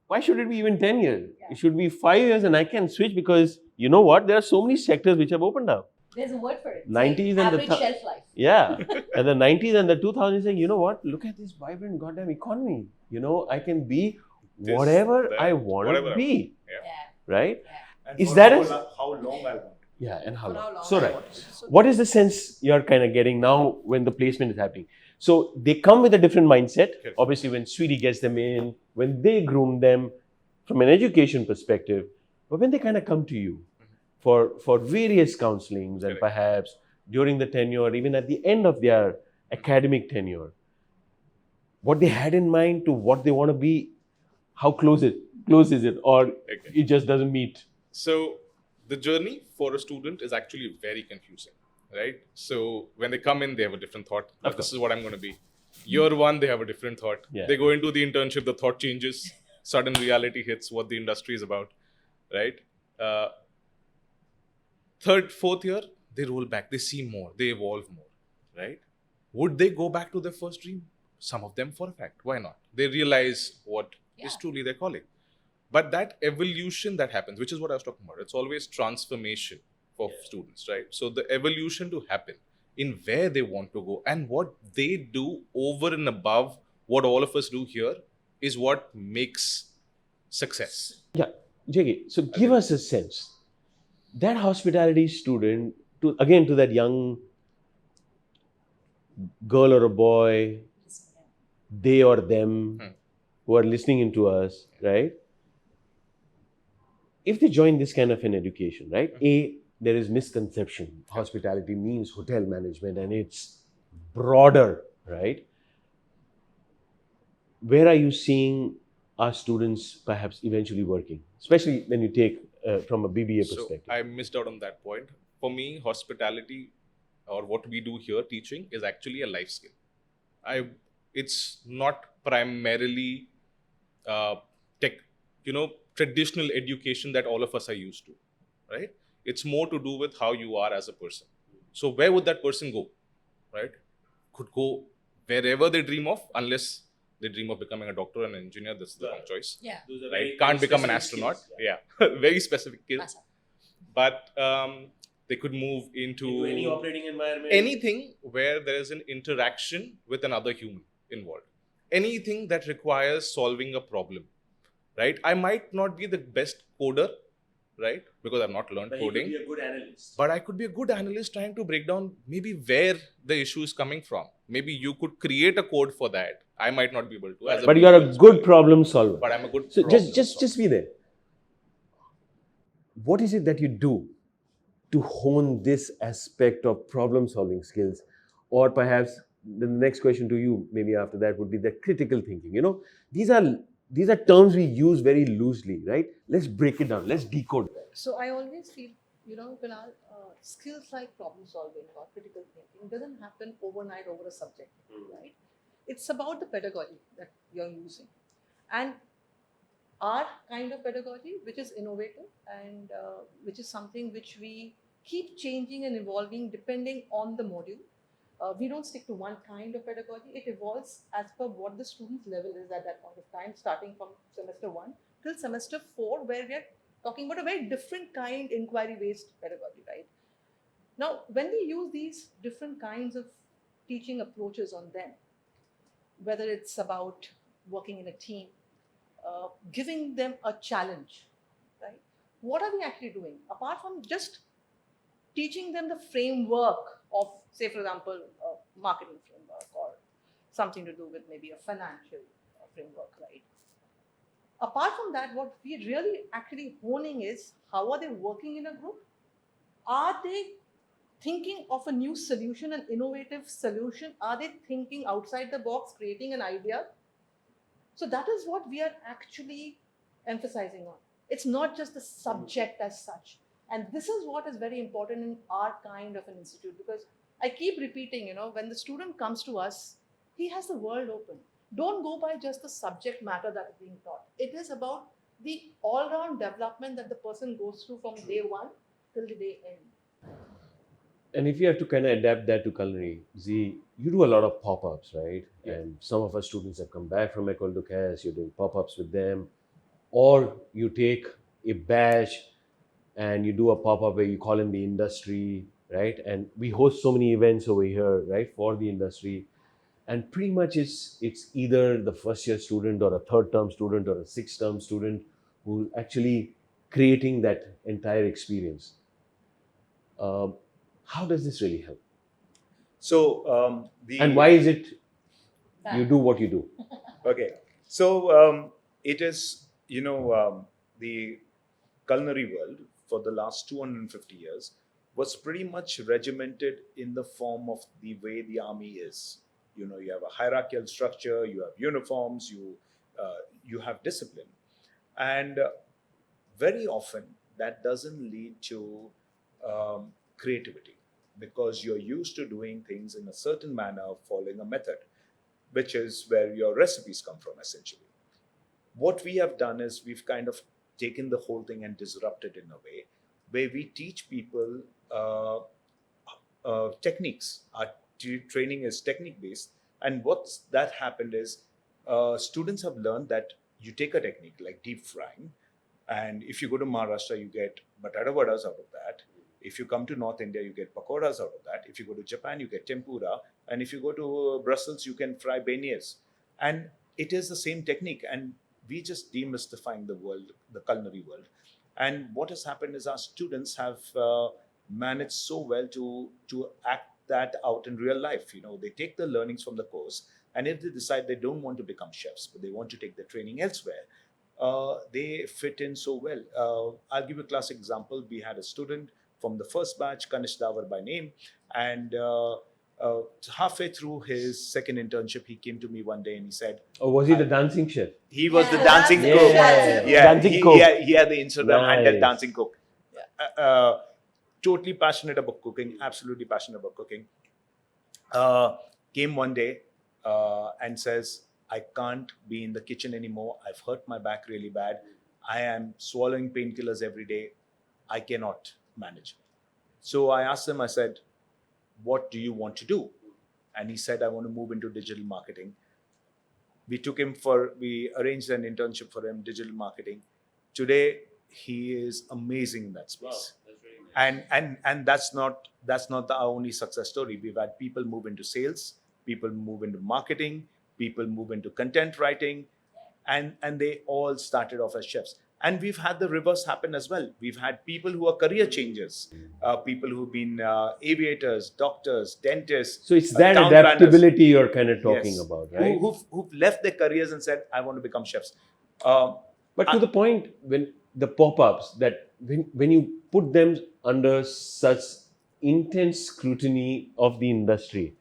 [SPEAKER 4] why should it be even 10 years? It should be 5 years and I can switch because, you know what? There are so many sectors which have opened up.
[SPEAKER 3] There's a word for it.
[SPEAKER 4] 90s and
[SPEAKER 3] average shelf life.
[SPEAKER 4] Yeah. And the 90s and the 2000s saying, you know what? Look at this vibrant goddamn economy. I can be whatever I want to be. Right?
[SPEAKER 1] And
[SPEAKER 4] Is
[SPEAKER 1] for
[SPEAKER 4] that
[SPEAKER 1] how long I want.
[SPEAKER 4] Yeah, and how
[SPEAKER 5] For how
[SPEAKER 4] long?
[SPEAKER 5] long
[SPEAKER 4] So
[SPEAKER 5] I
[SPEAKER 4] right.
[SPEAKER 5] want.
[SPEAKER 4] What is the sense you're kind of getting now when the placement is happening? So they come with a different mindset.
[SPEAKER 2] Correct.
[SPEAKER 4] Obviously, when Sweety gets them in, when they groom them from an education perspective, but when they kind of come to you for various counselings and
[SPEAKER 2] Correct.
[SPEAKER 4] perhaps during the tenure, even at the end of their academic tenure, what they had in mind to what they want to be, how close is it, or
[SPEAKER 2] Okay.
[SPEAKER 4] it just doesn't meet?
[SPEAKER 2] So the journey for a student is actually very confusing, right? So when they come in, they have a different thought.
[SPEAKER 4] Of
[SPEAKER 2] This
[SPEAKER 4] course.
[SPEAKER 2] is what I'm going to be. Year one, they have a different thought.
[SPEAKER 4] Yeah.
[SPEAKER 2] They go into the internship, the thought changes. Sudden reality hits what the industry is about, right? Third, fourth year, they roll back. They see more. They evolve more, right? Would they go back to their first dream? Some of them, for a fact. Why not? They realize what is truly their calling. But that evolution that happens, which is what I was talking about, it's always transformation for students, right? So the evolution to happen in where they want to go and what they do over and above what all of us do here is what makes success.
[SPEAKER 4] Yeah, JK, so give us a sense. That hospitality student, to that young girl or a boy, they or them, who are listening into us, right? If they join this kind of an education, right? There is misconception. Hospitality means hotel management and it's broader, right? Where are you seeing our students perhaps eventually working, especially when you take from a BBA perspective?
[SPEAKER 2] So I missed out on that point. For me, hospitality or what we do here, teaching, is actually a life skill. It's not primarily traditional education that all of us are used to, right? It's more to do with how you are as a person. So where would that person go, right? Could go wherever they dream of, unless they dream of becoming a doctor and an engineer. That's the wrong choice.
[SPEAKER 3] Yeah.
[SPEAKER 2] Right? Can't become an astronaut. Yeah. Very specific skills. But they could move into
[SPEAKER 4] any operating environment.
[SPEAKER 2] anything where there is an interaction with another human involved. Anything that requires solving a problem, right? I might not be the best coder, right? Because I've not learned coding.
[SPEAKER 4] You could be a good analyst.
[SPEAKER 2] But I could be a good analyst trying to break down maybe where the issue is coming from. Maybe you could create a code for that. I might not be able to.
[SPEAKER 4] But you are a good problem solver.
[SPEAKER 2] But I'm a good
[SPEAKER 4] So
[SPEAKER 2] problem
[SPEAKER 4] just be there. What is it that you do to hone this aspect of problem solving skills? Or perhaps the next question to you, maybe after that, would be the critical thinking. These are terms we use very loosely, right? Let's break it down. Let's decode that.
[SPEAKER 5] So I always feel, Kunal, skills like problem solving or critical thinking doesn't happen overnight over a subject, right? It's about the pedagogy that you're using. And our kind of pedagogy, which is innovative and which is something which we keep changing and evolving depending on the module. We don't stick to one kind of pedagogy. It evolves as per what the student's level is at that point of time, starting from semester 1 till semester 4, where we are talking about a very different kind inquiry-based pedagogy, right? Now, when we use these different kinds of teaching approaches on them, whether it's about working in a team, giving them a challenge, right? What are we actually doing? Apart from just teaching them the framework of, say, for example, a marketing framework or something to do with maybe a financial framework, right? Apart from that, what we're really actually honing is how are they working in a group? Are they thinking of a new solution, an innovative solution? Are they thinking outside the box, creating an idea? So that is what we are actually emphasizing on. It's not just the subject as such. And this is what is very important in our kind of an institute, because I keep repeating, when the student comes to us, he has the world open. Don't go by just the subject matter that is being taught. It is about the all-round development that the person goes through from day one till the day end.
[SPEAKER 4] And if you have to kind of adapt that to culinary, see, you do a lot of pop-ups, right?
[SPEAKER 1] Yeah.
[SPEAKER 4] And some of our students have come back from Ecole de Caisse, you're doing pop-ups with them, or you take a batch and you do a pop-up where you call in the industry, right? And we host so many events over here, right, for the industry. And pretty much it's either the first year student or a third term student or a sixth term student who actually creating that entire experience. Um, how does this really help?
[SPEAKER 1] So
[SPEAKER 4] And why is it you do what you do?
[SPEAKER 1] Okay, so it is, the culinary world for the last 250 years was pretty much regimented in the form of the way the army is. You have a hierarchical structure, you have uniforms, you have discipline, and very often that doesn't lead to creativity because you're used to doing things in a certain manner, following a method, which is where your recipes come from essentially. What we have done is we've kind of taken the whole thing and disrupted in a way where we teach people techniques. Our training is technique based, and what's that happened is students have learned that you take a technique like deep frying, and if you go to Maharashtra, you get batata vadas out of that. If you come to North India, you get pakoras out of that. If you go to Japan, you get tempura, and if you go to Brussels, you can fry beignets, and it is the same technique. And we just demystifying the world, the culinary world. And what has happened is our students have managed so well to act that out in real life. They take the learnings from the course, and if they decide they don't want to become chefs, but they want to take the training elsewhere, they fit in so well. I'll give you a classic example. We had a student from the first batch, Kanish Dawar by name, and halfway through his second internship, he came to me one day and he said,
[SPEAKER 4] Or was he the dancing chef?
[SPEAKER 1] he was the
[SPEAKER 3] Yeah,
[SPEAKER 1] dancing
[SPEAKER 3] dancing
[SPEAKER 1] cook.
[SPEAKER 3] chef.
[SPEAKER 1] Yeah,
[SPEAKER 4] Dancing
[SPEAKER 1] he,
[SPEAKER 4] cook.
[SPEAKER 1] he, had, he had the Instagram handle
[SPEAKER 4] Nice.
[SPEAKER 1] dancing cook. Totally passionate about cooking, absolutely passionate about cooking. Came one day and says, I can't be in the kitchen anymore. I've hurt my back really bad. I am swallowing painkillers every day. I cannot manage. So I asked him, I said, what do you want to do? And he said, I want to move into digital marketing. We arranged an internship for him, digital marketing. Today, he is amazing in that space.
[SPEAKER 4] Wow, that's very nice.
[SPEAKER 1] And that's not the only success story. We've had people move into sales, people move into marketing, people move into content writing, and they all started off as chefs. And we've had the reverse happen as well. We've had people who are career changers, people who've been aviators, doctors, dentists.
[SPEAKER 4] So it's that
[SPEAKER 1] town planners.
[SPEAKER 4] adaptability you're kind of talking
[SPEAKER 1] Yes.
[SPEAKER 4] about, right?
[SPEAKER 1] Who've left their careers and said, I want to become chefs.
[SPEAKER 4] But to the point, when the pop-ups, that when you put them under such intense scrutiny of the industry,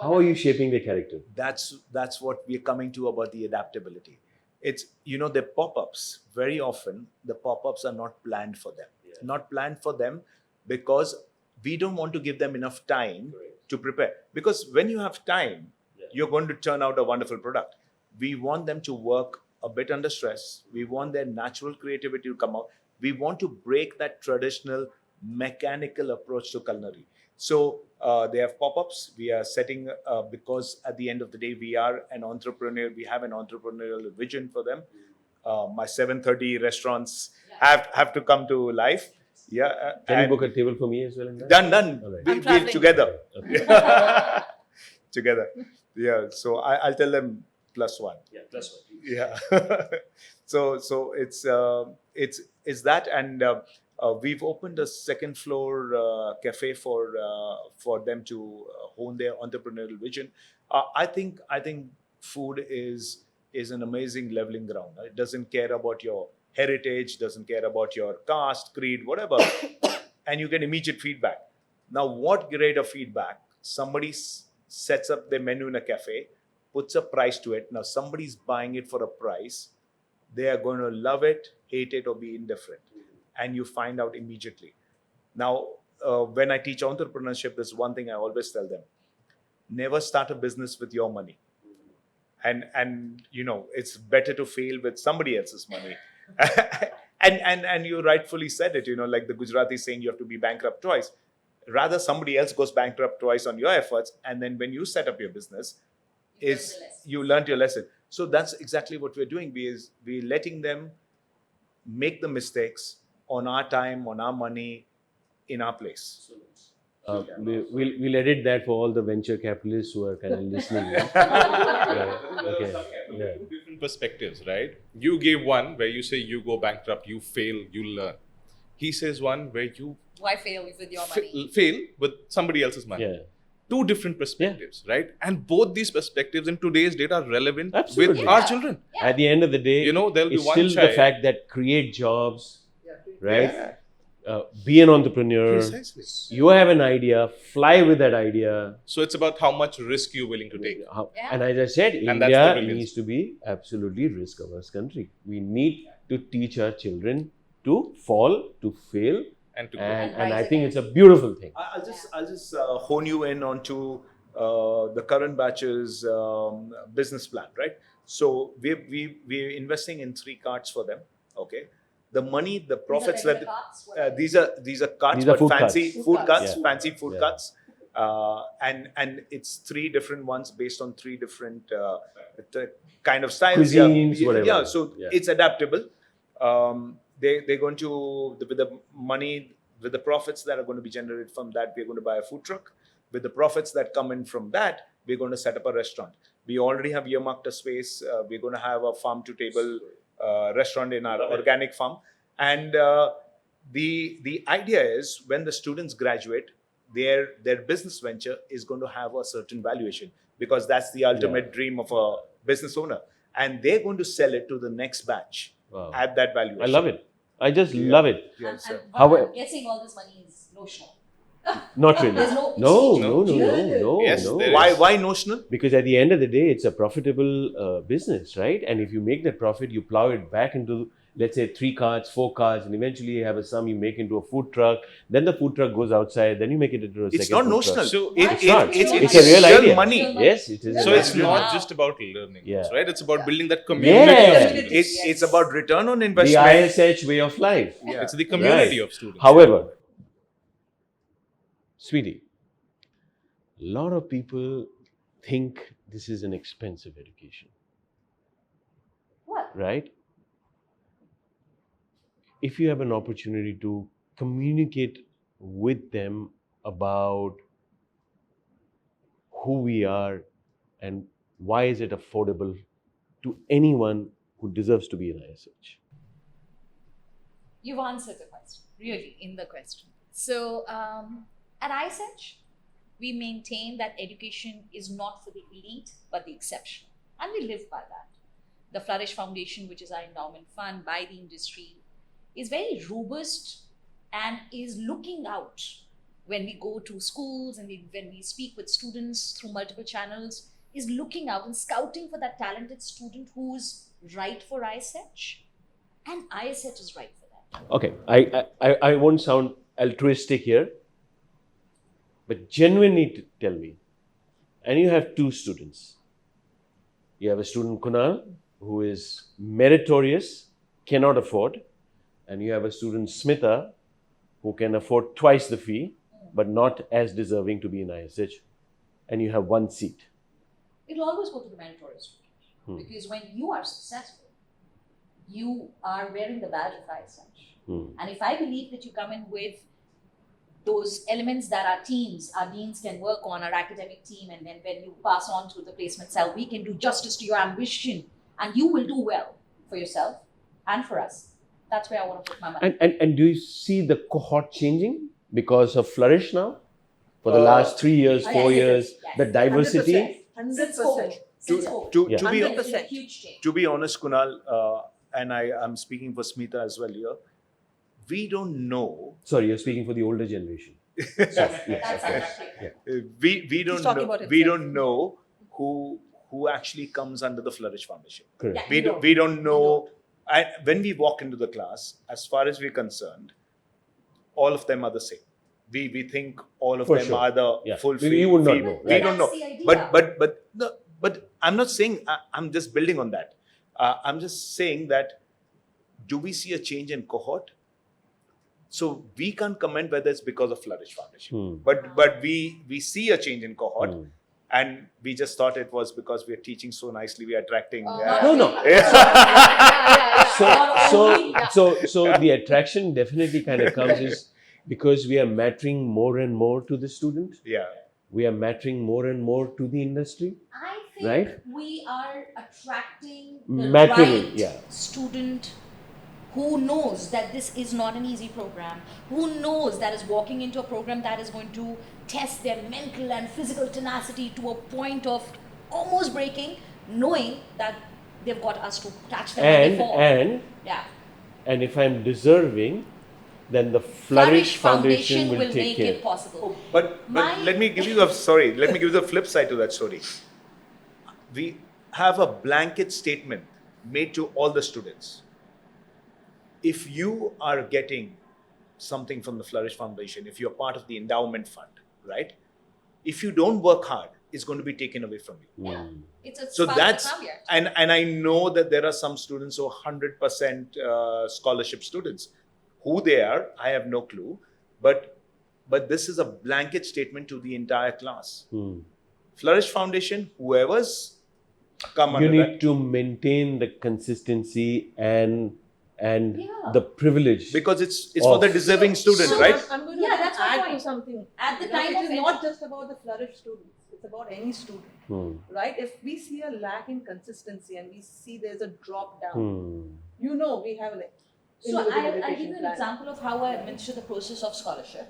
[SPEAKER 4] how are you shaping their character?
[SPEAKER 1] That's what we're coming to about the adaptability. It's the pop-ups, very often the pop-ups are not planned for them. Not planned for them because we don't want to give them enough time to prepare. Because when you have time, you're going to turn out a wonderful product. We want them to work a bit under stress. We want their natural creativity to come out. We want to break that traditional mechanical approach to culinary. So they have pop-ups. We are setting because at the end of the day, we are an entrepreneur. We have an entrepreneurial vision for them. My 7:30 restaurants have to come to life. Yeah,
[SPEAKER 4] Can you
[SPEAKER 1] and
[SPEAKER 4] book a table for me as well in that?
[SPEAKER 1] done.
[SPEAKER 4] All right.
[SPEAKER 1] We'll
[SPEAKER 3] I'm traveling.
[SPEAKER 1] together.
[SPEAKER 4] Okay.
[SPEAKER 1] Together. Yeah. So I'll tell them +1.
[SPEAKER 4] Yeah, plus one.
[SPEAKER 1] Yeah. so it's that, and we've opened a second floor cafe for them to hone their entrepreneurial vision. I think food is an amazing leveling ground. It doesn't care about your heritage, doesn't care about your caste, creed, whatever, and you get immediate feedback. Now, what grade of feedback? Somebody sets up their menu in a cafe, puts a price to it. Now somebody's buying it for a price. They are going to love it, hate it, or be indifferent. And you find out immediately. Now, when I teach entrepreneurship, there's one thing I always tell them. never start a business with your money. And it's better to fail with somebody else's money. and you rightfully said it, like the Gujarati saying, you have to be bankrupt twice. Rather, somebody else goes bankrupt twice on your efforts, and then when you set up your business, you learned your lesson. So that's exactly what we're doing. We're letting them make the mistakes on our time, on our money, in our place.
[SPEAKER 4] We'll edit that for all the venture capitalists who are kind of listening. Okay. Yeah.
[SPEAKER 2] Two different perspectives, right? You gave one where you say you go bankrupt, you fail, you learn. He says one where you
[SPEAKER 3] Why fail with your money?
[SPEAKER 2] fail with somebody else's money.
[SPEAKER 4] Yeah.
[SPEAKER 2] Two different perspectives, right? And both these perspectives in today's date are relevant
[SPEAKER 4] Absolutely.
[SPEAKER 2] with our children.
[SPEAKER 4] At the end of the day,
[SPEAKER 2] there'll be
[SPEAKER 4] it's
[SPEAKER 2] one
[SPEAKER 4] still
[SPEAKER 2] child.
[SPEAKER 4] the fact that create jobs,
[SPEAKER 5] Yeah.
[SPEAKER 4] right?
[SPEAKER 1] Yeah.
[SPEAKER 4] Be an entrepreneur.
[SPEAKER 2] Precisely.
[SPEAKER 4] You have an idea, fly with that idea.
[SPEAKER 2] So it's about how much risk you're willing to take.
[SPEAKER 3] Yeah.
[SPEAKER 4] And as I said,
[SPEAKER 2] And that's the
[SPEAKER 4] India
[SPEAKER 2] brilliance.
[SPEAKER 4] needs to be absolutely risk-averse country. We need to teach our children to fall, to fail,
[SPEAKER 2] And to go.
[SPEAKER 4] and I think it's a beautiful thing.
[SPEAKER 1] I'll just hone you in onto the current batch's business plan, right? So we're investing in 3 carts for them. Okay, the money, the profits that these are carts,
[SPEAKER 4] These are
[SPEAKER 1] but
[SPEAKER 4] food
[SPEAKER 1] fancy
[SPEAKER 4] carts.
[SPEAKER 1] food
[SPEAKER 5] Food
[SPEAKER 1] carts,
[SPEAKER 5] carts.
[SPEAKER 4] Yeah.
[SPEAKER 1] fancy food
[SPEAKER 4] Yeah.
[SPEAKER 1] carts, and it's 3 different ones based on 3 different kind of styles.
[SPEAKER 4] Cuisines, whatever.
[SPEAKER 1] Yeah, so
[SPEAKER 4] Yeah.
[SPEAKER 1] it's adaptable. They're going to with the money, with the profits that are going to be generated from that, we're going to buy a food truck. With the profits that come in from that, we're going to set up a restaurant. We already have earmarked a space. We're going to have a farm to table restaurant in our organic farm. And the idea is when the students graduate, their business venture is going to have a certain valuation, because that's the ultimate dream of a business owner. And they're going to sell it to the next batch
[SPEAKER 4] Wow.
[SPEAKER 1] at that valuation.
[SPEAKER 4] I love it. I just love it.
[SPEAKER 1] Yeah,
[SPEAKER 3] And,
[SPEAKER 1] so-
[SPEAKER 4] However-
[SPEAKER 3] I'm guessing all this money is notional.
[SPEAKER 4] Not really.
[SPEAKER 3] There's no
[SPEAKER 4] No.
[SPEAKER 2] Yes, there
[SPEAKER 1] Why
[SPEAKER 2] is.
[SPEAKER 1] why notional?
[SPEAKER 4] Because at the end of the day, it's a profitable business, right? And if you make that profit, you plow it back into, let's say, 3 carts, 4 carts, and eventually you have a sum you make into a food truck. Then the food truck goes outside. Then you make it into a
[SPEAKER 1] It's
[SPEAKER 4] second
[SPEAKER 1] not
[SPEAKER 4] food
[SPEAKER 1] notional.
[SPEAKER 4] truck.
[SPEAKER 2] So
[SPEAKER 4] It's not. It's a real idea.
[SPEAKER 1] money.
[SPEAKER 4] Yes, it is.
[SPEAKER 2] So
[SPEAKER 4] a
[SPEAKER 2] it's
[SPEAKER 4] real
[SPEAKER 2] not
[SPEAKER 3] Wow.
[SPEAKER 2] just about learning,
[SPEAKER 4] Yeah.
[SPEAKER 2] right? It's about building that community
[SPEAKER 4] Yeah.
[SPEAKER 2] of students.
[SPEAKER 1] It's about return on
[SPEAKER 4] the
[SPEAKER 1] investment.
[SPEAKER 4] ISH way of life.
[SPEAKER 1] Yeah.
[SPEAKER 2] It's the community
[SPEAKER 4] Right.
[SPEAKER 2] of students.
[SPEAKER 4] However, Sweety, a lot of people think this is an expensive education,
[SPEAKER 3] What?
[SPEAKER 4] right? If you have an opportunity to communicate with them about who we are and why is it affordable to anyone who deserves to be an ISH.
[SPEAKER 3] You've answered the question, really, in the question. So, at ISH, we maintain that education is not for the elite, but the exceptional. And we live by that. The Flourish Foundation, which is our endowment fund by the industry, is very robust and is looking out when we go to schools and when we speak with students through multiple channels, is looking out and scouting for that talented student who's right for ISH. And ISH is right for that.
[SPEAKER 4] Okay, I won't sound altruistic here, but genuinely tell me, and you have 2 students. You have a student, Kunal, who is meritorious, cannot afford, and you have a student, Smeetha, who can afford twice the fee, but not as deserving to be in ISH, and you have 1 seat.
[SPEAKER 3] It'll always go to the meritorious student. Because when you are successful, you are wearing the badge of ISH. And if I believe that you come in with those elements that our teams, our deans can work on, our academic team, and then when you pass on through the placement cell, we can do justice to your ambition and you will do well for yourself and for us. That's where I want to put my money.
[SPEAKER 4] And do you see the cohort changing because of Flourish now? For the last 3 years, 4
[SPEAKER 3] yes,
[SPEAKER 4] years,
[SPEAKER 3] yes.
[SPEAKER 4] the diversity.
[SPEAKER 5] 100%.
[SPEAKER 3] Since COVID. Since COVID.
[SPEAKER 1] To be
[SPEAKER 5] 100%.
[SPEAKER 3] There's been a huge change.
[SPEAKER 1] to be honest, Kunal, and I'm speaking for Smeetha as well here. We don't know.
[SPEAKER 4] Sorry, you're speaking for the older generation. Yes,
[SPEAKER 3] That's
[SPEAKER 4] of course.
[SPEAKER 3] fantastic.
[SPEAKER 1] We don't
[SPEAKER 5] talking
[SPEAKER 1] know.
[SPEAKER 5] about
[SPEAKER 1] We
[SPEAKER 5] himself.
[SPEAKER 1] don't know who actually comes under the Flourish Foundation.
[SPEAKER 4] Correct.
[SPEAKER 3] Yeah.
[SPEAKER 1] We don't know. And when we walk into the class, as far as we're concerned, all of them are the same. we think all of
[SPEAKER 4] For
[SPEAKER 1] them
[SPEAKER 4] sure.
[SPEAKER 1] are the
[SPEAKER 4] Yeah.
[SPEAKER 1] full
[SPEAKER 4] We would not
[SPEAKER 1] field.
[SPEAKER 4] know,
[SPEAKER 1] We
[SPEAKER 4] right.
[SPEAKER 1] don't know.
[SPEAKER 3] That's the idea.
[SPEAKER 1] But I'm not saying, I'm just building on that. I'm just saying that, do we see a change in cohort? So we can't comment whether it's because of Flourish Foundation, but we see a change in cohort, and we just thought it was because we are teaching so nicely, we are attracting.
[SPEAKER 4] No. So the attraction definitely kind of comes is because we are mattering more and more to the student.
[SPEAKER 1] Yeah.
[SPEAKER 4] We are mattering more and more to the industry.
[SPEAKER 3] I think
[SPEAKER 4] Right?
[SPEAKER 3] we are attracting the
[SPEAKER 4] Mattering,
[SPEAKER 3] right
[SPEAKER 4] yeah.
[SPEAKER 3] student who knows that this is not an easy program, who knows that is walking into a program that is going to test their mental and physical tenacity to a point of almost breaking, knowing that they've got us to catch them when they fall. Yeah.
[SPEAKER 4] And if I'm deserving, then the Flourish Foundation will take
[SPEAKER 3] make
[SPEAKER 4] care.
[SPEAKER 3] it possible.
[SPEAKER 1] But let me give you the flip side to that story. We have a blanket statement made to all the students. If you are getting something from the Flourish Foundation, if you're part of the endowment fund, right? If you don't work hard, it's going to be taken away from you.
[SPEAKER 3] Yeah. It's a
[SPEAKER 1] So
[SPEAKER 3] part of the
[SPEAKER 1] that's,
[SPEAKER 3] caveat.
[SPEAKER 1] and I know that there are some students who are 100% scholarship students. Who they are, I have no clue. But this is a blanket statement to the entire class. Flourish Foundation, whoever's come
[SPEAKER 4] You
[SPEAKER 1] under
[SPEAKER 4] need
[SPEAKER 1] that.
[SPEAKER 4] to maintain the consistency and
[SPEAKER 3] Yeah.
[SPEAKER 4] the privilege.
[SPEAKER 1] Because it's for the deserving student, right?
[SPEAKER 5] I'm going to
[SPEAKER 3] Yeah, that's my
[SPEAKER 5] add
[SPEAKER 3] point.
[SPEAKER 5] to something.
[SPEAKER 3] At the time
[SPEAKER 5] it
[SPEAKER 3] of
[SPEAKER 5] is
[SPEAKER 3] it-
[SPEAKER 5] not just about the Flourish students. It's about any student, right? If we see a lack in consistency and we see there's a drop down, we have an
[SPEAKER 3] So
[SPEAKER 5] individual
[SPEAKER 3] I'll give
[SPEAKER 5] education
[SPEAKER 3] you an
[SPEAKER 5] plan.
[SPEAKER 3] example of how I administer the process of scholarship.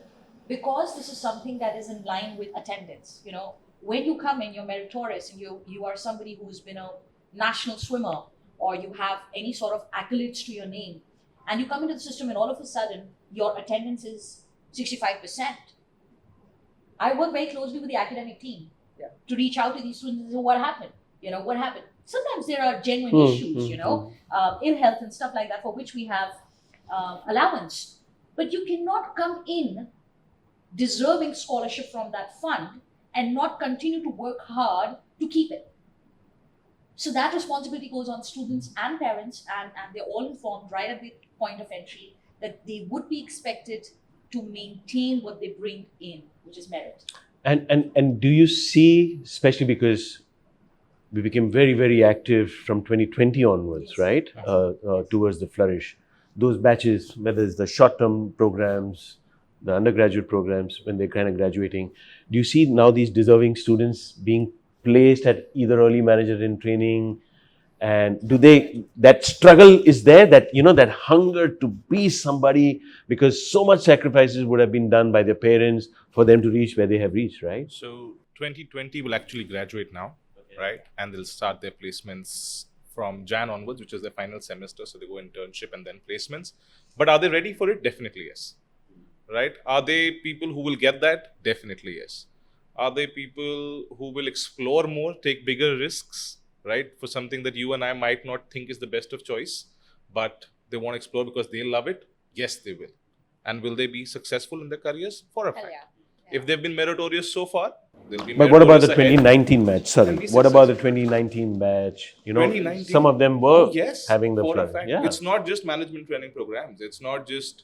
[SPEAKER 3] Because this is something that is in line with attendance. You know, when you come in, you're meritorious and you are somebody who's been a national swimmer, or you have any sort of accolades to your name, and you come into the system and all of a sudden your attendance is 65%. I work very closely with the academic team to reach out to these students and say, what happened? What happened? Sometimes there are genuine issues, ill health and stuff like that, for which we have allowance. But you cannot come in deserving scholarship from that fund and not continue to work hard to keep it. So that responsibility goes on students and parents, and they're all informed right at the point of entry that they would be expected to maintain what they bring in, which is merit.
[SPEAKER 4] And do you see, especially because we became very, very active from 2020 onwards, right? Towards the Flourish. Those batches, whether it's the short-term programs, the undergraduate programs, when they're kind of graduating, do you see now these deserving students being placed at either early manager in training? And that struggle is there, that, that hunger to be somebody, because so much sacrifices would have been done by their parents for them to reach where they have reached, right?
[SPEAKER 2] So 2020 will actually graduate now, right? And they'll start their placements from Jan onwards, which is their final semester. So they go internship and then placements. But are they ready for it? Definitely yes. Right? Are they people who will get that? Definitely yes. Are they people who will explore more, take bigger risks, right? For something that you and I might not think is the best of choice, but they want to explore because they love it? Yes, they will. And will they be successful in their careers? For a fact. If they've been meritorious so far, they'll be
[SPEAKER 4] But what about the
[SPEAKER 2] meritorious ahead.
[SPEAKER 4] 2019 batch? Sorry.
[SPEAKER 2] And be
[SPEAKER 4] What about the
[SPEAKER 2] successful.
[SPEAKER 4] 2019 batch?
[SPEAKER 2] 2019?
[SPEAKER 4] Some of them were
[SPEAKER 2] yes,
[SPEAKER 4] having the
[SPEAKER 2] for a
[SPEAKER 4] flood.
[SPEAKER 2] fact.
[SPEAKER 4] Yeah.
[SPEAKER 2] It's not just management training programs. It's not just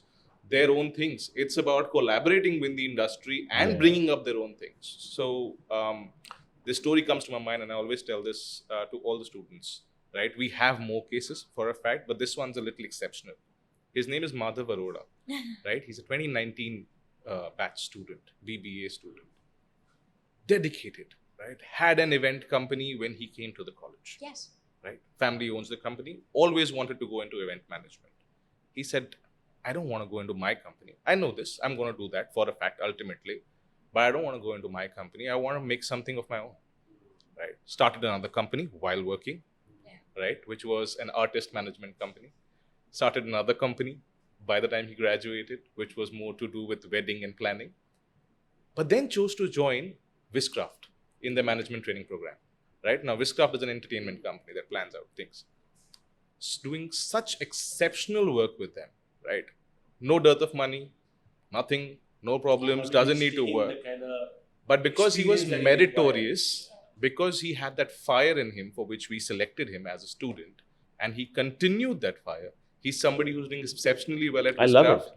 [SPEAKER 2] their own things. It's about collaborating with the industry and bringing up their own things. So this story comes to my mind, and I always tell this to all the students, right? We have more cases for a fact, but this one's a little exceptional. His name is Madhav Arora, right? He's a 2019 batch student, BBA student. Dedicated, right? Had an event company when he came to the college.
[SPEAKER 3] Yes.
[SPEAKER 2] Right? Family owns the company. Always wanted to go into event management. He said, I don't want to go into my company. I know this. I'm going to do that for a fact ultimately. But I don't want to go into my company. I want to make something of my own. Right? Started another company while working, right? Which was an artist management company. Started another company by the time he graduated, which was more to do with wedding and planning. But then chose to join Viscraft in the management training program. Right? Now, Viscraft is an entertainment company that plans out things. It's doing such exceptional work with them, right? No dearth of money, nothing no problems, doesn't need to work. But because he was meritorious, because he had that fire in him for which we selected him as a student, and he continued that fire, he's somebody who's doing exceptionally well at
[SPEAKER 4] I
[SPEAKER 2] his
[SPEAKER 4] love
[SPEAKER 2] craft,
[SPEAKER 4] it.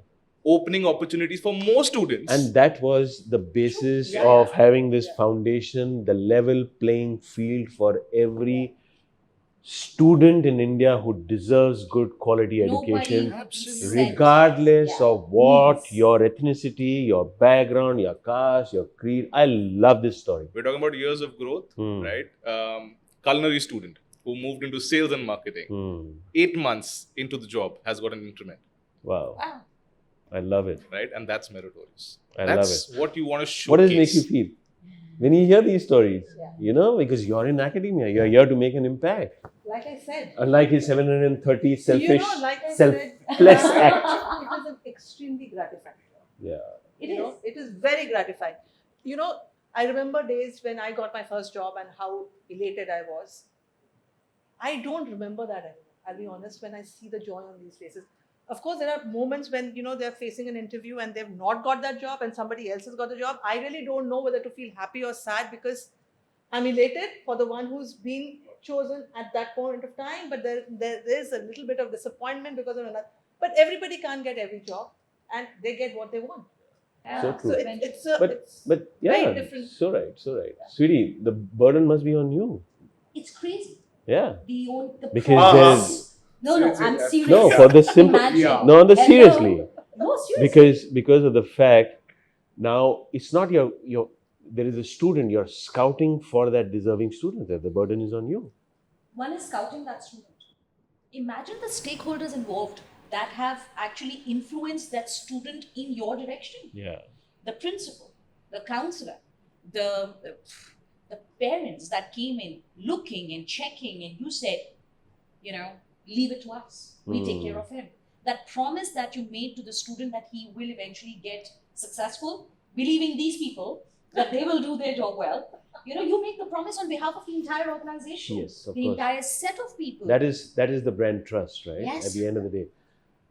[SPEAKER 2] opening opportunities for more students.
[SPEAKER 4] And that was the basis of having this foundation, the level playing field for every student in India who deserves good quality education, regardless of what your ethnicity, your background, your caste, your creed. I love this story.
[SPEAKER 2] We're talking about years of growth, right? Culinary student who moved into sales and marketing. 8 months into the job has got an increment.
[SPEAKER 4] Wow. I love it.
[SPEAKER 2] Right? And that's meritorious.
[SPEAKER 4] I
[SPEAKER 2] That's
[SPEAKER 4] love it.
[SPEAKER 2] what you want to showcase.
[SPEAKER 4] What does it make you feel when you hear these stories? You know, because you're in academia, you're here to make an impact.
[SPEAKER 5] Like I said,
[SPEAKER 4] Unlike his 730 selfish,
[SPEAKER 5] like I
[SPEAKER 4] selfless
[SPEAKER 5] said,
[SPEAKER 4] act.
[SPEAKER 5] it is extremely gratifying.
[SPEAKER 4] Yeah.
[SPEAKER 5] It is very gratifying. You know, I remember days when I got my first job and how elated I was. I don't remember that anymore. I'll be honest, when I see the joy on these faces. Of course, there are moments when, they're facing an interview and they've not got that job and somebody else has got the job. I really don't know whether to feel happy or sad because I'm elated for the one who's been chosen at that point of time, but there is a little bit of disappointment because of another. But everybody can't get every job and they get what they want.
[SPEAKER 4] So true.
[SPEAKER 5] So it's
[SPEAKER 4] But yeah,
[SPEAKER 5] very different.
[SPEAKER 4] so right. Sweetie, the burden must be on you.
[SPEAKER 3] It's crazy.
[SPEAKER 4] Yeah.
[SPEAKER 3] The
[SPEAKER 4] Because there's
[SPEAKER 3] no, I'm serious.
[SPEAKER 4] no for the simple
[SPEAKER 3] Imagine.
[SPEAKER 4] no, the seriously.
[SPEAKER 3] No, seriously.
[SPEAKER 4] Because of the fact now it's not your there is a student, you're scouting for that deserving student. The burden is on you.
[SPEAKER 3] One is scouting that student. Imagine the stakeholders involved that have actually influenced that student in your direction.
[SPEAKER 4] Yeah.
[SPEAKER 3] The principal, the counselor, the parents that came in looking and checking, and you said, leave it to us. We take care of him. That promise that you made to the student that he will eventually get successful, believing these people that they will do their job well. You make the promise on behalf of the entire organization.
[SPEAKER 4] Yes, of
[SPEAKER 3] the
[SPEAKER 4] course.
[SPEAKER 3] entire set of people.
[SPEAKER 4] That is the brand trust, right?
[SPEAKER 3] Yes.
[SPEAKER 4] At the end of the day.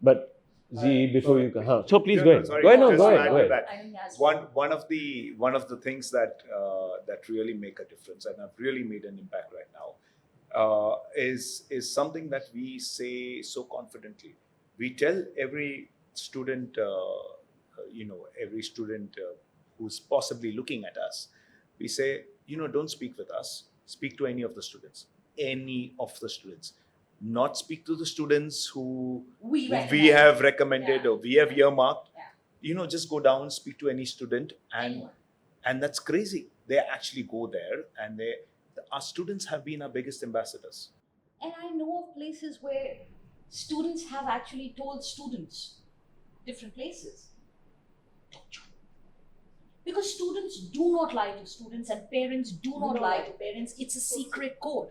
[SPEAKER 4] But before you go, so please
[SPEAKER 1] No,
[SPEAKER 4] go
[SPEAKER 1] no,
[SPEAKER 4] ahead.
[SPEAKER 1] sorry,
[SPEAKER 4] Go ahead.
[SPEAKER 1] just to add
[SPEAKER 4] Go
[SPEAKER 1] to
[SPEAKER 4] ahead.
[SPEAKER 1] that.
[SPEAKER 3] I think that's
[SPEAKER 1] One of the things that really make a difference and have really made an impact right now is something that we say so confidently. We tell every student, who's possibly looking at us, we say, don't speak with us. Speak to any of the students. Not speak to the students who we have recommended or we have earmarked. Just go down, speak to any student, and that's crazy. They actually go there, and our students have been our biggest ambassadors.
[SPEAKER 3] And I know of places where students have actually told students, different places, don't join. Because students do not lie to students and parents do not lie to parents. It's a secret code.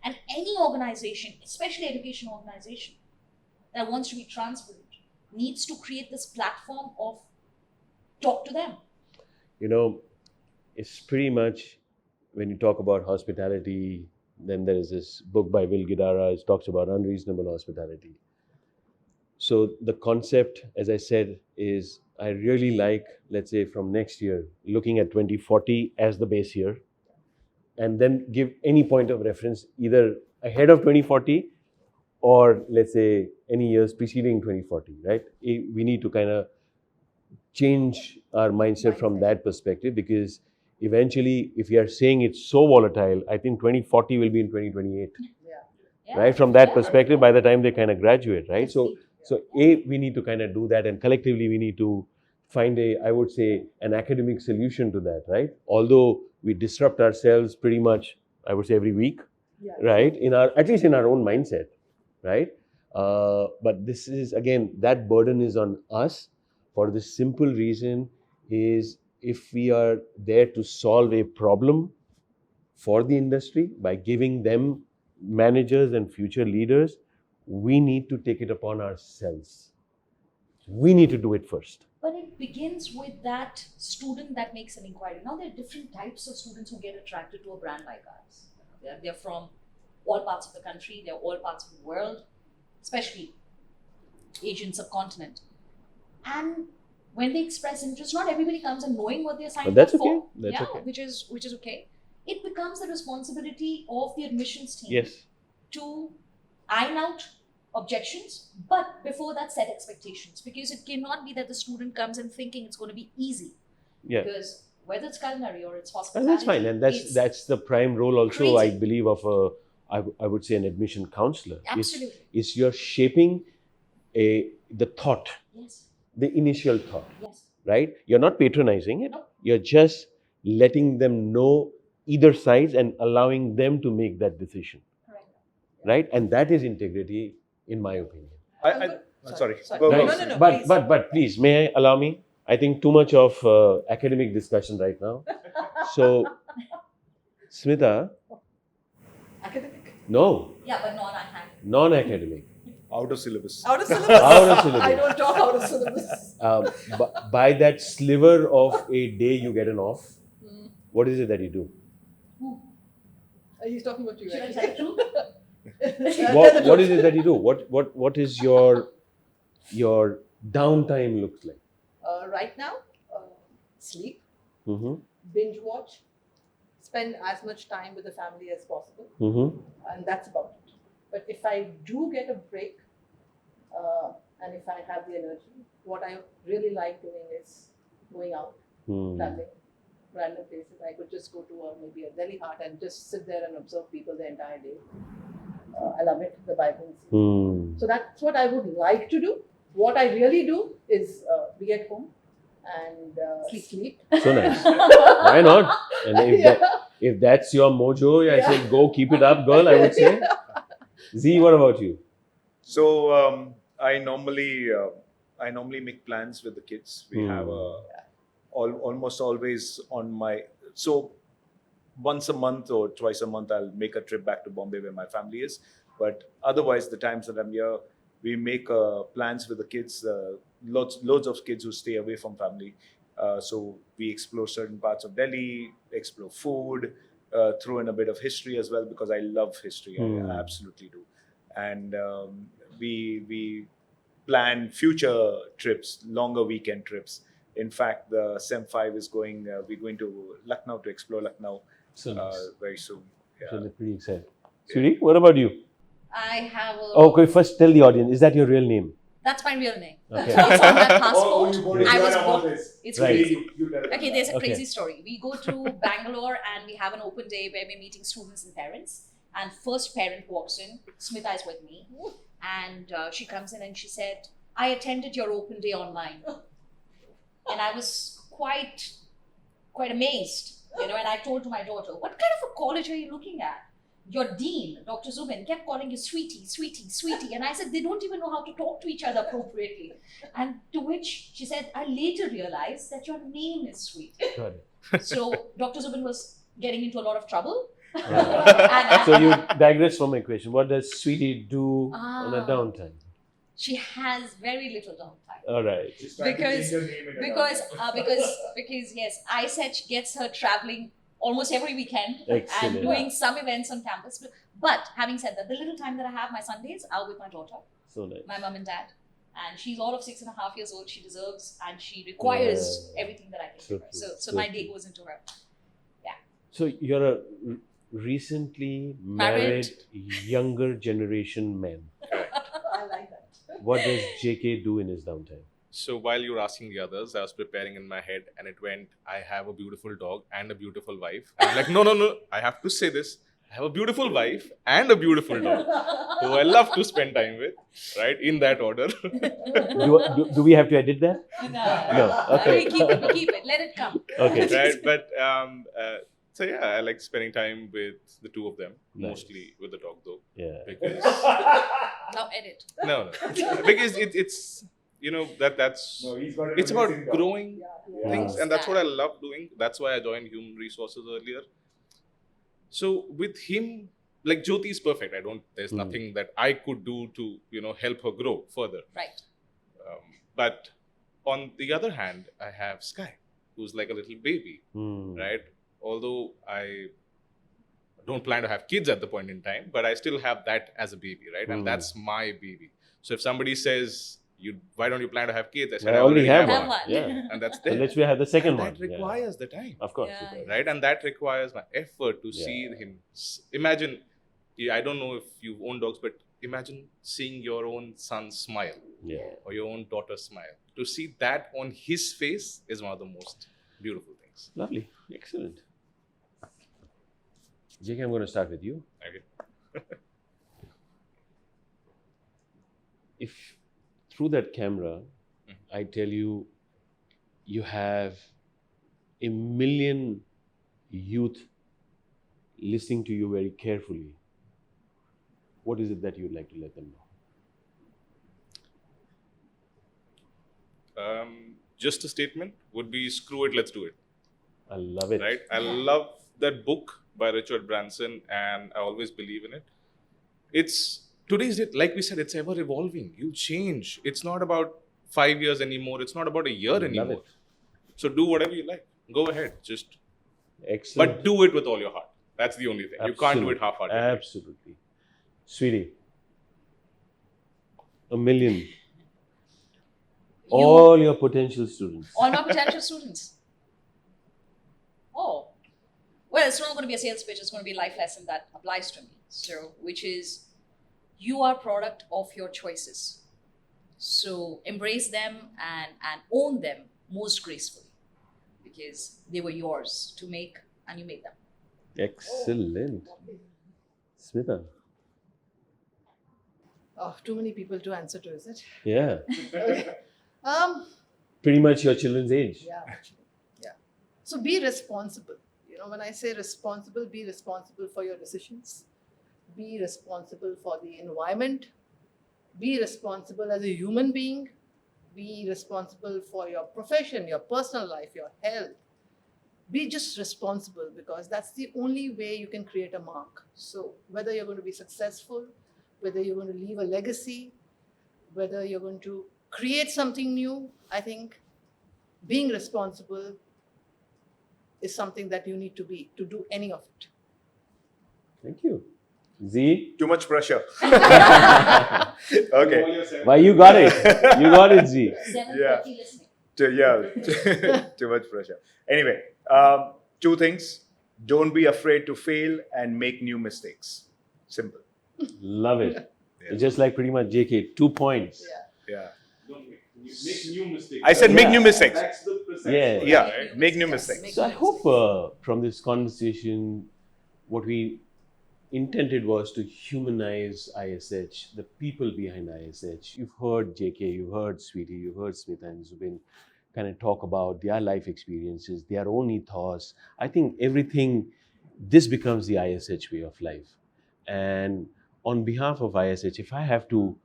[SPEAKER 3] And any organization, especially education organization, that wants to be transparent, needs to create this platform of talk to them.
[SPEAKER 4] It's pretty much, when you talk about hospitality, then there is this book by Will Guidara, it talks about unreasonable hospitality. So the concept, as I said, is I really like, let's say from next year, looking at 2040 as the base year, and then give any point of reference either ahead of 2040 or let's say any years preceding 2040, right? We need to kind of change our mindset from that perspective, because eventually if we are saying it's so volatile, I think 2040 will be in 2028. Right? From that perspective, by the time they kind of graduate, right? So we need to kind of do that, and collectively we need to find I would say, an academic solution to that, right? Although we disrupt ourselves pretty much, I would say, every week, right? At least in our own mindset, right? But this is, again, that burden is on us for the simple reason is if we are there to solve a problem for the industry by giving them managers and future leaders, we need to take it upon ourselves. We need to do it first.
[SPEAKER 3] But it begins with that student that makes an inquiry. Now, there are different types of students who get attracted to a brand like ours. They're from all parts of the country, they're all parts of the world, especially Asian subcontinent. And when they express interest, not everybody comes and knowing what they're signing
[SPEAKER 4] But that's
[SPEAKER 3] up
[SPEAKER 4] okay.
[SPEAKER 3] for.
[SPEAKER 4] That's
[SPEAKER 3] yeah,
[SPEAKER 4] okay.
[SPEAKER 3] which is okay. It becomes the responsibility of the admissions team
[SPEAKER 4] Yes.
[SPEAKER 3] to iron out objections, but before that, set expectations, because it cannot be that the student comes in thinking it's going to be easy.
[SPEAKER 4] Yeah.
[SPEAKER 3] Because whether it's culinary or it's
[SPEAKER 4] And
[SPEAKER 3] hospitality,
[SPEAKER 4] that's fine. And
[SPEAKER 3] it's
[SPEAKER 4] that's the prime role also, I
[SPEAKER 3] crazy.
[SPEAKER 4] believe, of I would say an admission counselor.
[SPEAKER 3] Absolutely.
[SPEAKER 4] Is you're shaping the thought,
[SPEAKER 3] Yes.
[SPEAKER 4] the initial thought,
[SPEAKER 3] Yes.
[SPEAKER 4] right? You're not patronizing it.
[SPEAKER 3] No.
[SPEAKER 4] You're just letting them know either sides and allowing them to make that decision,
[SPEAKER 3] Correct.
[SPEAKER 4] right? And that is integrity, in my opinion.
[SPEAKER 1] Sorry.
[SPEAKER 5] Sorry.
[SPEAKER 1] Go,
[SPEAKER 5] No,
[SPEAKER 1] go.
[SPEAKER 5] no, no.
[SPEAKER 4] But
[SPEAKER 5] please.
[SPEAKER 4] but please, may I allow me? I think too much of academic discussion right now. So, Smeetha,
[SPEAKER 5] Academic.
[SPEAKER 4] no,
[SPEAKER 3] Yeah, but non-academic.
[SPEAKER 4] non-academic.
[SPEAKER 1] Out of syllabus.
[SPEAKER 5] Out of syllabus.
[SPEAKER 4] Out of syllabus.
[SPEAKER 5] I don't talk out of syllabus.
[SPEAKER 4] By that sliver of a day you get an off, what is it that you do?
[SPEAKER 5] He's talking about you.
[SPEAKER 3] Should I
[SPEAKER 5] actually.
[SPEAKER 3] tell the truth?
[SPEAKER 4] What is it that you do? What is your downtime looks like?
[SPEAKER 5] Right now, sleep,
[SPEAKER 4] Mm-hmm.
[SPEAKER 5] binge watch, spend as much time with the family as possible,
[SPEAKER 4] Mm-hmm.
[SPEAKER 5] and that's about it. But if I do get a break, and if I have the energy, what I really like doing is going out, traveling, random places. I could just go to maybe a Delhi Hut and just sit there and observe people the entire day. I love it, the vibrancy. So that's what I would like to do. What I really do is be at home and sleep.
[SPEAKER 4] So nice. Why not? And
[SPEAKER 5] Yeah.
[SPEAKER 4] if that's your mojo, I
[SPEAKER 5] Yeah.
[SPEAKER 4] said go keep it up, girl. I would say. Z, what about you?
[SPEAKER 1] So I normally make plans with the kids. We have almost always on my once a month or twice a month I'll make a trip back to Bombay where my family is. But otherwise, the times that I'm here, we make plans with the kids. Loads of kids who stay away from family. So we explore certain parts of Delhi, explore food, throw in a bit of history as well because I love history. I absolutely do. And we plan future trips, longer weekend trips. In fact, the SEM 5 is going. We're going to Lucknow to explore Lucknow
[SPEAKER 4] So nice.
[SPEAKER 1] very soon. Yeah.
[SPEAKER 4] So they're pretty excited. Sweetie, what about you?
[SPEAKER 3] I have a.
[SPEAKER 4] Okay, first tell the audience, is that your real name?
[SPEAKER 3] That's my real name.
[SPEAKER 4] Okay.
[SPEAKER 3] It's on my passport. I was
[SPEAKER 1] about
[SPEAKER 3] born.
[SPEAKER 1] this.
[SPEAKER 3] It's
[SPEAKER 4] Right.
[SPEAKER 3] crazy. Okay, there's a
[SPEAKER 4] Okay.
[SPEAKER 3] crazy story. We go to Bangalore and we have an open day where we're meeting students and parents. And first parent walks in. Smeetha is with me, and she comes in and she said, "I attended your open day online," and I was quite amazed, And I told to my daughter, "What kind of a college are you looking at? Your dean, Dr. Zubin, kept calling you sweetie, sweetie, sweetie." And I said, "They don't even know how to talk to each other appropriately." And to which she said, "I later realized that your name is Sweet."
[SPEAKER 4] Got it.
[SPEAKER 3] So Dr. Zubin was getting into a lot of trouble.
[SPEAKER 4] So you digress from my question. What does Sweetie do on a downtime?
[SPEAKER 3] She has very little downtime.
[SPEAKER 4] All right.
[SPEAKER 3] Because yes, iSetch gets her traveling almost every weekend
[SPEAKER 4] Excellent.
[SPEAKER 3] and doing some events on campus. But having said that, the little time that I have, my Sundays, out with my daughter,
[SPEAKER 4] So nice.
[SPEAKER 3] my mom and dad. And she's all of 6.5 years old. She deserves and she requires everything that I can
[SPEAKER 4] So
[SPEAKER 3] give her.
[SPEAKER 4] true.
[SPEAKER 3] So
[SPEAKER 4] So
[SPEAKER 3] my
[SPEAKER 4] true.
[SPEAKER 3] day goes into her.
[SPEAKER 4] So you're a recently married younger generation man.
[SPEAKER 5] I like that.
[SPEAKER 4] What does JK do in his downtime?
[SPEAKER 2] So while you were asking the others, I was preparing in my head and it went, I have a beautiful dog and a beautiful wife. I'm like, no, I have to say this. I have a beautiful wife and a beautiful dog who I love to spend time with, right? In that order.
[SPEAKER 4] Do we have to edit that?
[SPEAKER 3] No.
[SPEAKER 4] Okay.
[SPEAKER 3] We keep it. Let it come.
[SPEAKER 4] Okay.
[SPEAKER 2] Right? But so yeah, I like spending time with the two of them,
[SPEAKER 4] Nice.
[SPEAKER 2] mostly with the dog though.
[SPEAKER 4] Yeah.
[SPEAKER 2] Because
[SPEAKER 3] Now edit.
[SPEAKER 2] no. Because it's that's it's about growing things, and that's what I love doing. That's why I joined human resources earlier. So with him, like Jyoti is perfect. There's nothing that I could do to, help her grow further.
[SPEAKER 3] Right.
[SPEAKER 2] But on the other hand, I have Sky, who's like a little baby, right? Although I don't plan to have kids at the point in time, but I still have that as a baby, right? And that's my baby. So if somebody says, Why don't you plan to have kids? I
[SPEAKER 4] I
[SPEAKER 2] said, I
[SPEAKER 4] already have
[SPEAKER 3] Have
[SPEAKER 4] one.
[SPEAKER 3] one.
[SPEAKER 4] Yeah.
[SPEAKER 2] And that's
[SPEAKER 4] So
[SPEAKER 2] there.
[SPEAKER 4] let's have the second
[SPEAKER 2] And
[SPEAKER 4] one.
[SPEAKER 2] that requires the time.
[SPEAKER 4] Of course.
[SPEAKER 3] Yeah,
[SPEAKER 4] it does.
[SPEAKER 2] Right? And that requires my effort to
[SPEAKER 4] Yeah.
[SPEAKER 2] see him. Imagine, I don't know if you own dogs, but imagine seeing your own son smile
[SPEAKER 4] Yeah.
[SPEAKER 2] or your own daughter smile. To see that on his face is one of the most beautiful things.
[SPEAKER 4] Lovely. Excellent. JK, I'm going to start with you.
[SPEAKER 2] Okay.
[SPEAKER 4] If through that camera, I tell you, you have a million youth listening to you very carefully, what is it that you'd like to let them know?
[SPEAKER 2] Just a statement would be screw it, let's do it.
[SPEAKER 4] I love it.
[SPEAKER 2] Right? I love that book by Richard Branson, and I always believe in it. It's today's date, like we said, it's ever evolving. You change. It's not about 5 years anymore. It's not about a year
[SPEAKER 4] Love
[SPEAKER 2] anymore.
[SPEAKER 4] it.
[SPEAKER 2] So do whatever you like. Go ahead. Just
[SPEAKER 4] Excellent.
[SPEAKER 2] but do it with all your heart. That's the only thing. You can't do it
[SPEAKER 4] Absolutely.
[SPEAKER 2] half-heartedly.
[SPEAKER 4] Absolutely. Sweetie, a million. All your potential students.
[SPEAKER 3] All my potential students. Oh, well, it's not going to be a sales pitch. It's going to be a life lesson that applies to me. So, which is, you are product of your choices. So embrace them and own them most gracefully, because they were yours to make, and you made them.
[SPEAKER 4] Excellent. Smeetha.
[SPEAKER 5] Oh, too many people to answer to, is it?
[SPEAKER 4] Yeah.
[SPEAKER 5] Um,
[SPEAKER 4] Pretty much your children's age.
[SPEAKER 5] yeah, actually. Yeah. So be responsible. You know, when I say responsible, be responsible for your decisions. Be responsible for the environment. Be responsible as a human being. Be responsible for your profession, your personal life, your health. Be just responsible, because that's the only way you can create a mark. So whether you're going to be successful, whether you're going to leave a legacy, whether you're going to create something new, I think being responsible is something that you need to be to do any of it.
[SPEAKER 4] Thank you. Z?
[SPEAKER 1] Too much pressure. Okay.
[SPEAKER 4] Why you got it? You got it, Z.
[SPEAKER 3] 7:30 listening.
[SPEAKER 1] Too much pressure. Anyway, two things. Don't be afraid to fail and make new mistakes. Simple.
[SPEAKER 4] Love it.
[SPEAKER 1] Yeah.
[SPEAKER 4] It's just like pretty much JK, 2 points.
[SPEAKER 1] Yeah.
[SPEAKER 2] Don't make new mistakes.
[SPEAKER 1] I said make
[SPEAKER 4] Yeah.
[SPEAKER 1] new mistakes.
[SPEAKER 2] That's the perception.
[SPEAKER 4] Yeah.
[SPEAKER 1] Yeah.
[SPEAKER 2] Right?
[SPEAKER 1] Make new
[SPEAKER 3] Yes.
[SPEAKER 1] mistakes.
[SPEAKER 4] So I hope from this conversation, what we intended was to humanize ISH, the people behind ISH. You've heard JK, you've heard Sweety, you've heard Smeetha and Zubin kind of talk about their life experiences, their own ethos. I think everything, this becomes the ISH way of life. And on behalf of ISH, if I have to,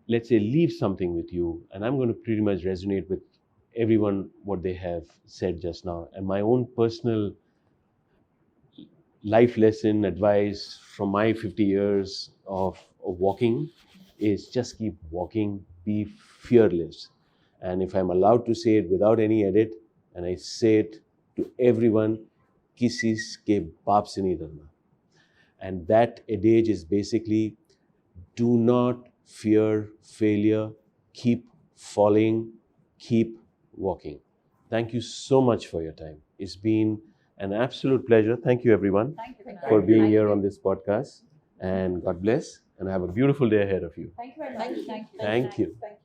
[SPEAKER 4] let's say, leave something with you, and I'm going to pretty much resonate with everyone what they have said just now, and my own personal life lesson advice from my 50 years of walking is just keep walking, be fearless. And if I'm allowed to say it without any edit, and I say it to everyone, किसी के बाप से नहीं डरना. And that adage is basically, do not fear failure, keep falling, keep walking. Thank you so much for your time. It's been an absolute pleasure. Thank you, everyone,
[SPEAKER 3] Thank you
[SPEAKER 4] for being here on this podcast. And God bless. And have a beautiful day ahead of you.
[SPEAKER 3] Thank you very much. Thank you.
[SPEAKER 4] Thank you.
[SPEAKER 5] Thank you.